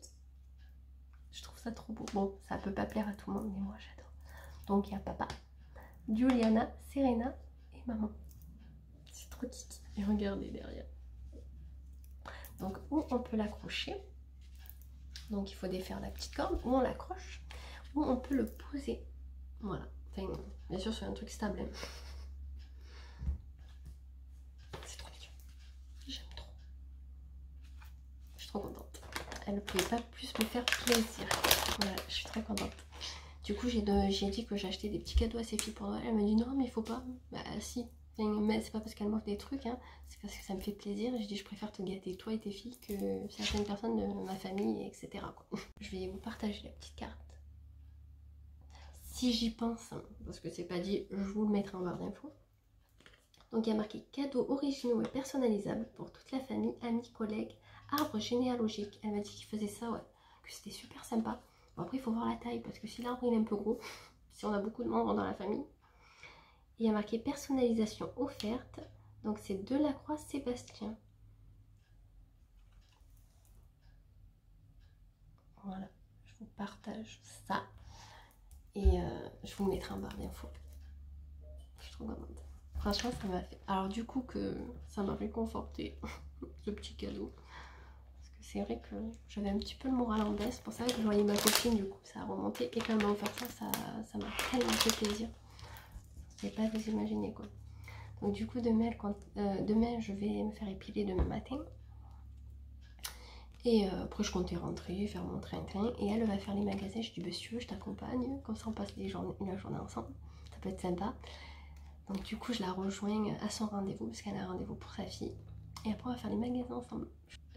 Je trouve ça trop beau. Bon, ça peut pas plaire à tout le monde, mais moi j'adore. Donc il y a papa, Juliana, Serena et maman. C'est trop kiki. Et regardez derrière. Donc où on peut l'accrocher. Donc il faut défaire la petite corde, où on l'accroche, où on peut le poser. Voilà. Enfin, bien sûr sur un truc stable. Hein. C'est trop mignon. J'aime trop. Je suis trop contente. Elle ne pouvait pas plus me faire plaisir. Voilà, je suis très contente. Du coup, j'ai dit que j'achetais des petits cadeaux à ses filles pour Noël. Elle m'a dit non, mais il faut pas. Bah si. Mais c'est pas parce qu'elle m'offre des trucs, hein. C'est parce que ça me fait plaisir. J'ai dit je préfère te gâter toi et tes filles que certaines personnes de ma famille, etc. quoi. Je vais vous partager la petite carte. Si j'y pense, hein, parce que c'est pas dit, je vous le mettrai en barre d'infos. Donc il y a marqué cadeaux originaux et personnalisables pour toute la famille, amis, collègues, arbre généalogique. Elle m'a dit qu'il faisait ça, ouais, que c'était super sympa. Bon, après il faut voir la taille parce que si l'arbre il est un peu gros, si on a beaucoup de membres dans la famille. Il y a marqué personnalisation offerte, donc c'est Delacroix Sébastien. Voilà, je vous partage ça et je vous le mettrai en barre d'infos. Je suis trop contente. Franchement, ça m'a fait. Alors, du coup, que ça m'a réconforté ce petit cadeau. Parce que c'est vrai que j'avais un petit peu le moral en baisse. C'est pour ça que je voyais ma copine, du coup, ça a remonté. Et quand elle m'a offert ça, ça m'a tellement fait plaisir. Vous ne pouvez pas vous imaginer, quoi. Donc, du coup, demain, je vais me faire épiler demain matin. Et après, je comptais rentrer, faire mon train-train. Et elle va faire les magasins. Je dis, bah, si tu veux, je t'accompagne. Comme ça, on passe la journée ensemble. Ça peut être sympa. Donc du coup je la rejoins à son rendez-vous parce qu'elle a un rendez-vous pour sa fille. Et après on va faire les magasins ensemble.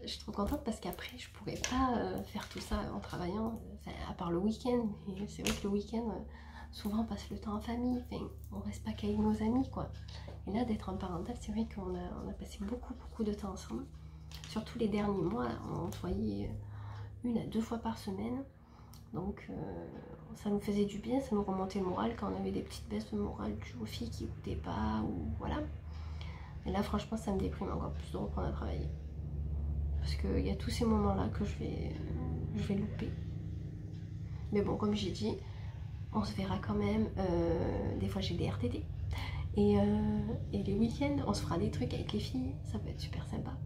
Je suis trop contente parce qu'après je pourrais pas faire tout ça en travaillant, enfin, à part le week-end. Mais c'est vrai que le week-end, souvent on passe le temps en famille, enfin, on reste pas qu'avec nos amis quoi. Et là d'être en parental, c'est vrai qu'on a passé beaucoup de temps ensemble. Surtout les derniers mois, on se voyait 1 à 2 fois par semaine. Donc ça nous faisait du bien, ça nous remontait le moral quand on avait des petites baisses de morale dues aux filles qui n'écoutaient pas ou voilà. Et là franchement ça me déprime encore plus de reprendre à travailler. Parce qu'il y a tous ces moments là que je vais louper. Mais bon comme j'ai dit, on se verra quand même. Des fois j'ai des RTT. Et les week-ends on se fera des trucs avec les filles, ça peut être super sympa.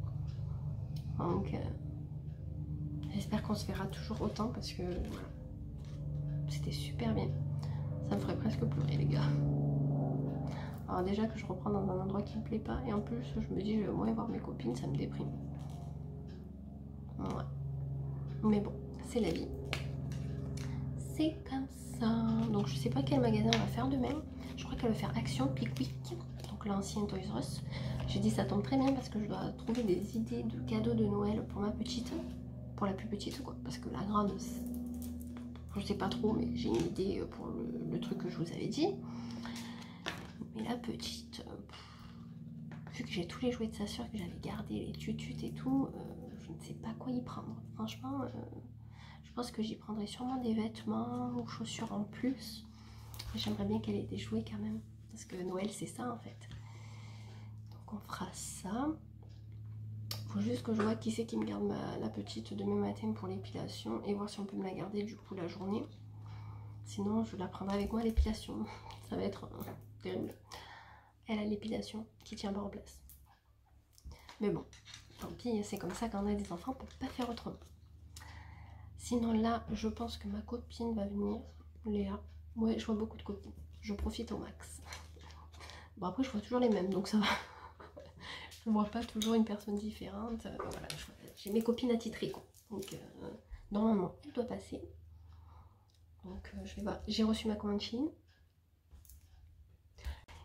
Donc j'espère qu'on se verra toujours autant parce que voilà. C'était super bien. Ça me ferait presque pleurer les gars. Alors déjà que je reprends dans un endroit qui me plaît pas. Et en plus je me dis je vais au moins voir mes copines, ça me déprime. Ouais. Mais bon, c'est la vie. C'est comme ça. Donc je sais pas quel magasin on va faire demain. Je crois qu'elle va faire Action Pickwick. Donc l'ancien Toys R Us. J'ai dit ça tombe très bien parce que je dois trouver des idées de cadeaux de Noël pour ma petite. Pour la plus petite quoi. Parce que la grande... Je sais pas trop, mais j'ai une idée pour le truc que je vous avais dit. Mais la petite, vu que j'ai tous les jouets de sa soeur que j'avais gardés, les tututes et tout, je ne sais pas quoi y prendre. Franchement, je pense que j'y prendrai sûrement des vêtements ou chaussures en plus. J'aimerais bien qu'elle ait des jouets quand même. Parce que Noël, c'est ça en fait. Donc on fera ça. Faut juste que je vois qui c'est qui me garde la petite demain matin pour l'épilation et voir si on peut me la garder du coup la journée. Sinon je la prendrai avec moi à l'épilation. Ça va être terrible. Elle a l'épilation qui tient pas en place. Mais bon, tant pis, c'est comme ça quand on a des enfants, on peut pas faire autrement. Sinon là, je pense que ma copine va venir, Léa. Ouais, je vois beaucoup de copines. Je profite au max. Bon après je vois toujours les mêmes, donc ça va. Je vois pas toujours une personne différente. Voilà, j'ai mes copines attitrées quoi. Donc normalement elle doit passer. Donc je vais voir. J'ai reçu ma commande Chine.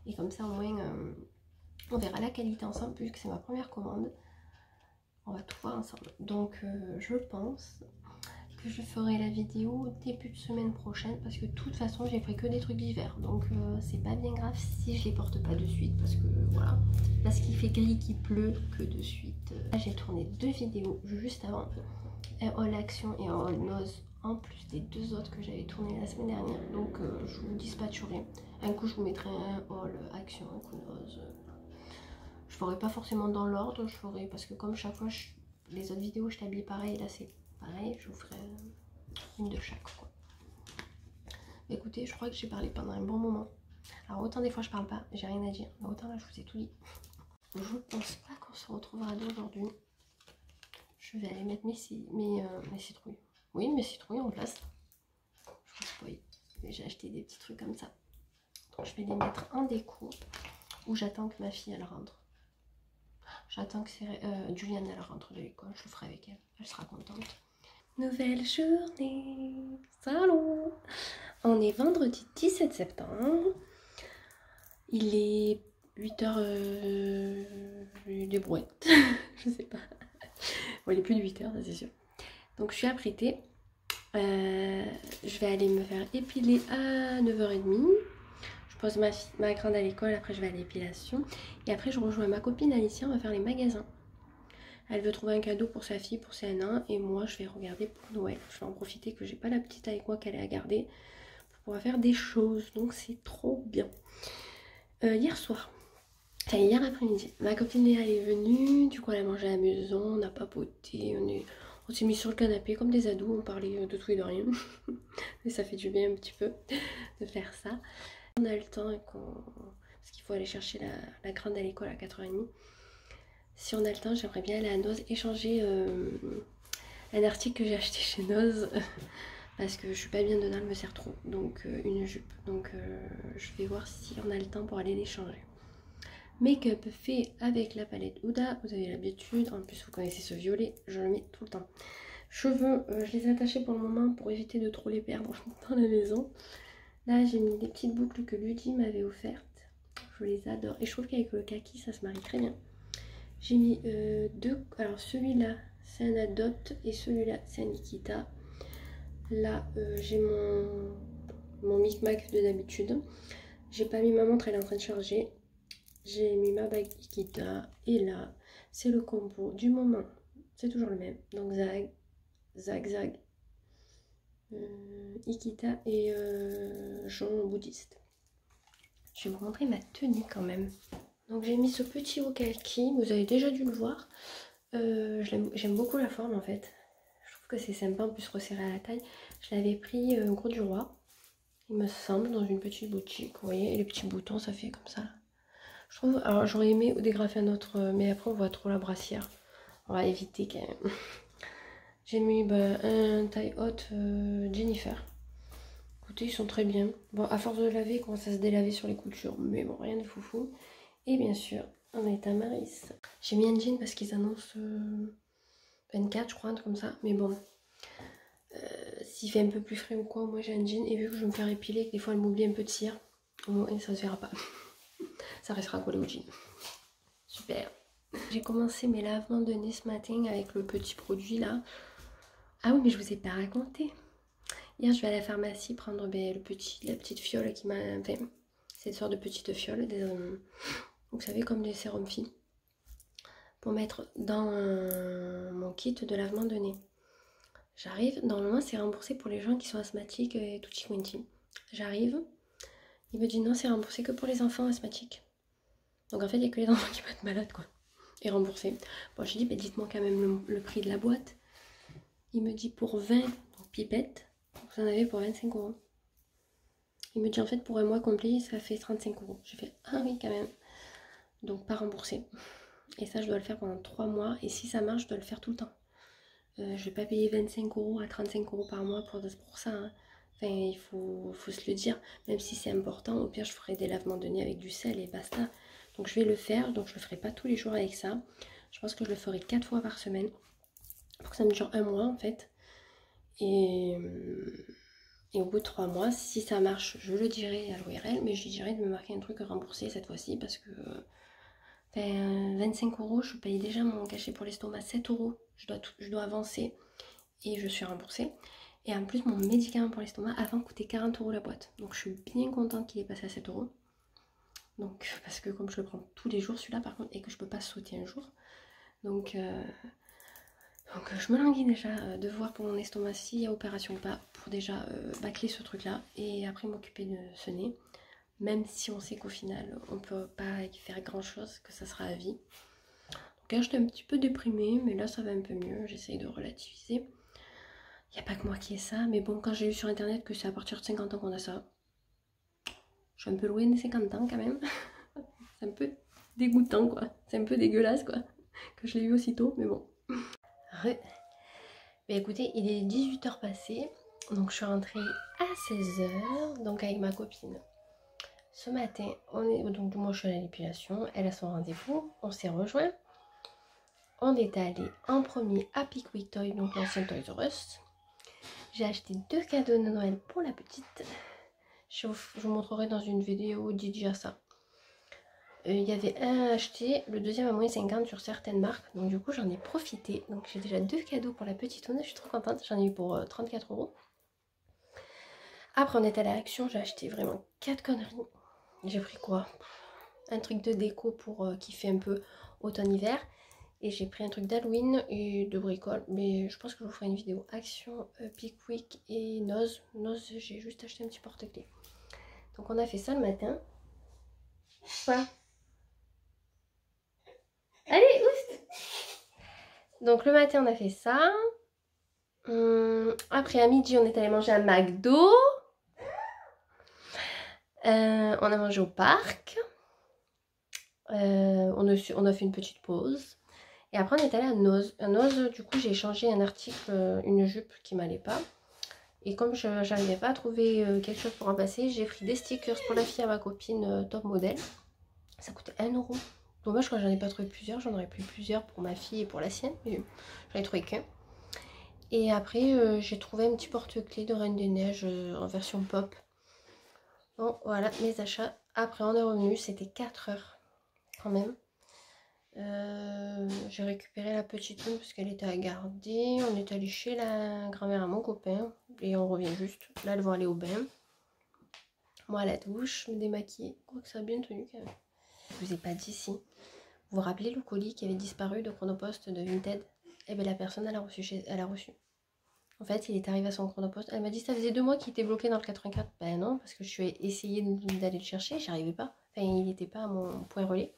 Et comme ça au moins on verra la qualité ensemble vu que c'est ma première commande. On va tout voir ensemble. Donc je pense que je ferai la vidéo début de semaine prochaine parce que de toute façon j'ai pris que des trucs d'hiver. Donc c'est pas bien grave si je les porte pas de suite parce que voilà. Parce qu'il fait gris, qu'il pleut que de suite. Là j'ai tourné 2 vidéos juste avant. Un haul action et un haul nose en plus des 2 autres que j'avais tourné la semaine dernière. Donc je vous dispatcherai. Un coup je vous mettrai un haul action, un coup nose. Je ferai pas forcément dans l'ordre, je ferai parce que comme chaque fois les autres vidéos je t'habille pareil, là c'est pareil, je vous ferai une de chaque quoi. Écoutez, je crois que j'ai parlé pendant un bon moment. Alors autant des fois je parle pas, j'ai rien à dire, mais autant là je vous ai tout dit. Je pense pas qu'on se retrouvera d'aujourd'hui. Je vais aller mettre mes citrouilles. Oui, mes citrouilles en place. Je pense pas, oui. J'ai acheté des petits trucs comme ça. Donc je vais les mettre en déco. Ou j'attends que ma fille elle rentre. J'attends que Juliane elle rentre de l'école. Je le ferai avec elle. Elle sera contente. Nouvelle journée. Salut. On est vendredi 17 septembre. Il est 8h des brouettes. Je sais pas. Bon, il est plus de 8h, ça c'est sûr. Donc je suis apprêtée. Je vais aller me faire épiler à 9h30. Je pose ma grande à l'école, après je vais à l'épilation. Et après je rejoins ma copine Alicia, on va faire les magasins. Elle veut trouver un cadeau pour sa fille pour ses 1 an. Et moi je vais regarder pour Noël. Je vais en profiter que j'ai pas la petite avec moi qu'elle est à garder. Pour pouvoir faire des choses. Donc c'est trop bien. Hier soir. Enfin, hier après-midi, ma copine Léa elle est venue, du coup elle a mangé à la maison, on a papoté, on s'est mis sur le canapé comme des ados, on parlait de tout et de rien. Et ça fait du bien un petit peu de faire ça. On a le temps, parce qu'il faut aller chercher la grande à l'école à 4h30. Si on a le temps, j'aimerais bien aller à Noz échanger un article que j'ai acheté chez Noz. Parce que je suis pas bien dedans, elle me sert trop. Donc une jupe. Donc je vais voir si on a le temps pour aller l'échanger. Make-up fait avec la palette Huda, vous avez l'habitude, en plus vous connaissez ce violet, je le mets tout le temps. Cheveux, je les ai attachés pour le moment pour éviter de trop les perdre dans la maison. Là j'ai mis des petites boucles que Ludie m'avait offertes, je les adore et je trouve qu'avec le kaki ça se marie très bien. J'ai mis deux, alors celui-là c'est un Adot et celui-là c'est un Nikita. Là j'ai mon micmac de d'habitude, j'ai pas mis ma montre, elle est en train de charger. J'ai mis ma bague Ikita et là c'est le combo du moment, c'est toujours le même, donc zag, Ikita et Jean bouddhiste. Je vais vous montrer ma tenue quand même. Donc j'ai mis ce petit haut kaki, vous avez déjà dû le voir. J'aime beaucoup la forme en fait, je trouve que c'est sympa, en plus resserré à la taille. Je l'avais pris au Gros du Roi, il me semble, dans une petite boutique, vous voyez, et les petits boutons ça fait comme ça. Je trouve, alors j'aurais aimé dégrafer un autre, mais après on voit trop la brassière. On va éviter quand même. J'ai mis un taille haute Jennifer. Écoutez, ils sont très bien. Bon, à force de laver, ils commencent à se délaver sur les coutures, mais bon, rien de foufou. Et bien sûr, on est à Maris. J'ai mis un jean parce qu'ils annoncent 24, je crois, un truc comme ça. Mais bon, s'il fait un peu plus frais ou quoi, moi j'ai un jean. Et vu que je vais me faire épiler, que des fois elle m'oublie un peu de cire, et ça se verra pas. Ça restera collé au jean. Super. J'ai commencé mes lavements de nez ce matin avec le petit produit là. Ah oui, mais je vous ai pas raconté. Hier, je vais à la pharmacie prendre la petite fiole qui m'a... Enfin, cette sorte de petite fiole. Vous savez, comme des sérums filles. Pour mettre dans mon kit de lavement de nez. J'arrive, normalement c'est remboursé pour les gens qui sont asthmatiques et tutti quanti. J'arrive, il me dit non, c'est remboursé que pour les enfants asthmatiques. Donc en fait, il n'y a que les enfants qui peuvent être malades quoi. Et remboursé. Bon, je dis, bah, dites-moi quand même le prix de la boîte. Il me dit pour 20 pipettes, vous en avez pour 25 €. Il me dit en fait pour un mois complet, ça fait 35 €. J'ai fait, ah oui quand même. Donc pas remboursé. Et ça, je dois le faire pendant 3 mois. Et si ça marche, je dois le faire tout le temps. Je vais pas payer 25 € à 35 € par mois pour ça. Hein. Enfin, il faut se le dire. Même si c'est important, au pire, je ferai des lavements de nez avec du sel et basta. Donc je vais le faire. Donc je le ferai pas tous les jours avec ça. Je pense que je le ferai 4 fois par semaine. Pour que ça me dure un mois en fait. Et au bout de 3 mois, si ça marche, je le dirai à l'ORL. Mais je lui dirai de me marquer un truc remboursé cette fois-ci. Parce que 25 €, je paye déjà mon cachet pour l'estomac 7 €. Je dois avancer et je suis remboursée. Et en plus, mon médicament pour l'estomac avant coûtait 40 € la boîte. Donc je suis bien contente qu'il est passé à 7 €. Donc, parce que comme je le prends tous les jours, celui-là par contre, et que je peux pas sauter un jour. Donc Donc je me languis déjà de voir pour mon estomac s'il y a opération ou pas, pour déjà bâcler ce truc là et après m'occuper de ce nez. Même si on sait qu'au final on peut pas y faire grand chose, que ça sera à vie. Donc là j'étais un petit peu déprimée, mais là ça va un peu mieux, j'essaye de relativiser. Il n'y a pas que moi qui ai ça, mais bon, quand j'ai vu sur internet que c'est à partir de 50 ans qu'on a ça, je suis un peu loin des 50 ans quand même. C'est un peu dégoûtant quoi, c'est un peu dégueulasse quoi, que je l'ai eu aussitôt, mais bon. Mais écoutez, il est 18h passé, donc je suis rentrée à 16h, donc avec ma copine. Ce matin, donc moi je suis à la l'épilation, elle a son rendez-vous, on s'est rejoints. On est allé en premier à Pickwick Toy, donc l'ancien Toys R Us. J'ai acheté 2 cadeaux de Noël pour la petite. Je vous montrerai dans une vidéo dédiée à ça. Il y avait un à acheter, le deuxième à moins 50 sur certaines marques. Donc du coup j'en ai profité. Donc j'ai déjà 2 cadeaux pour la petite Ouna, je suis trop contente. J'en ai eu pour 34 €. Après on est allé à Action, j'ai acheté vraiment 4 conneries. J'ai pris quoi? Un truc de déco pour kiffer un peu automne-hiver. Et j'ai pris un truc d'Halloween et de bricole. Mais je pense que je vous ferai une vidéo Action, Pickwick et Noz. Noz, j'ai juste acheté un petit porte-clés. Donc on a fait ça le matin. Quoi? Allez, oust! Donc le matin on a fait ça. Après à midi on est allé manger à McDo. On a mangé au parc. On a fait une petite pause. Et après on est allé à Noz. À Noz, du coup j'ai échangé un article, une jupe qui m'allait pas. Et comme je n'arrivais pas à trouver quelque chose pour remplacer, j'ai pris des stickers pour la fille à ma copine top modèle. Ça coûtait 1 €. Dommage que j'en ai pas trouvé plusieurs, j'en aurais pris plusieurs pour ma fille et pour la sienne, mais j'en ai trouvé qu'un. Et après j'ai trouvé un petit porte-clés de Reine des Neiges en version pop. Bon voilà mes achats. Après on est revenu, c'était 4 heures quand même. J'ai récupéré la petite une parce qu'elle était à garder. On est allé chez la grand-mère à mon copain et on revient juste. Là, elles vont aller au bain. Moi à la douche, me démaquiller. Quoique ça a bien tenu quand même. Je vous ai pas dit si. Vous vous rappelez le colis qui avait disparu de Chronopost de Vinted? Eh bien la personne elle a reçu. En fait, il est arrivé à son Chronopost. Elle m'a dit ça faisait 2 mois qu'il était bloqué dans le 84. Ben non, parce que je suis essayé d'aller le chercher, j'y arrivais pas. Enfin, il n'était pas à mon point relais.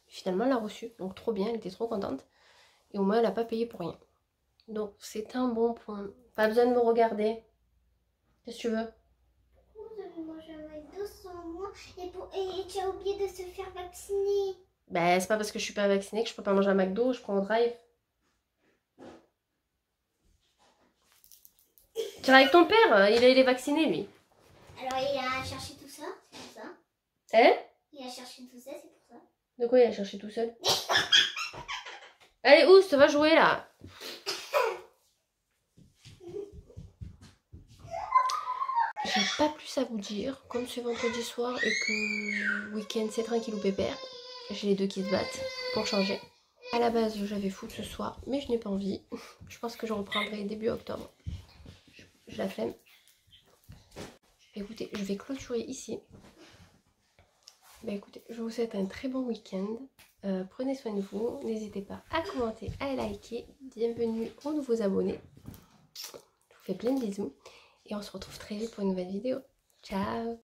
Finalement, elle l'a reçu, donc trop bien, elle était trop contente. Et au moins, elle n'a pas payé pour rien. Donc, c'est un bon point. Pas besoin de me regarder. Qu'est-ce que tu veux? Pourquoi vous avez mangé un McDo sans moi et tu as oublié de se faire vacciner? Ben, c'est pas parce que je suis pas vaccinée que je peux pas manger un McDo, je prends au drive. Tu vas avec ton père, il est vacciné lui. Alors il a cherché tout ça, c'est pour ça. Hein? Il a cherché tout ça, c'est pour ça. De quoi il a cherché tout seul? Allez, Oust, va jouer là. J'ai pas plus à vous dire. Comme c'est vendredi soir et que week-end c'est tranquille ou pépère, j'ai les deux qui se battent pour changer. À la base, j'avais foot ce soir, mais je n'ai pas envie. Je pense que je reprendrai début octobre. Je la flemme. Écoutez, je vais clôturer ici. Bah écoutez, je vous souhaite un très bon week-end. Prenez soin de vous. N'hésitez pas à commenter, à liker. Bienvenue aux nouveaux abonnés. Je vous fais plein de bisous. Et on se retrouve très vite pour une nouvelle vidéo. Ciao!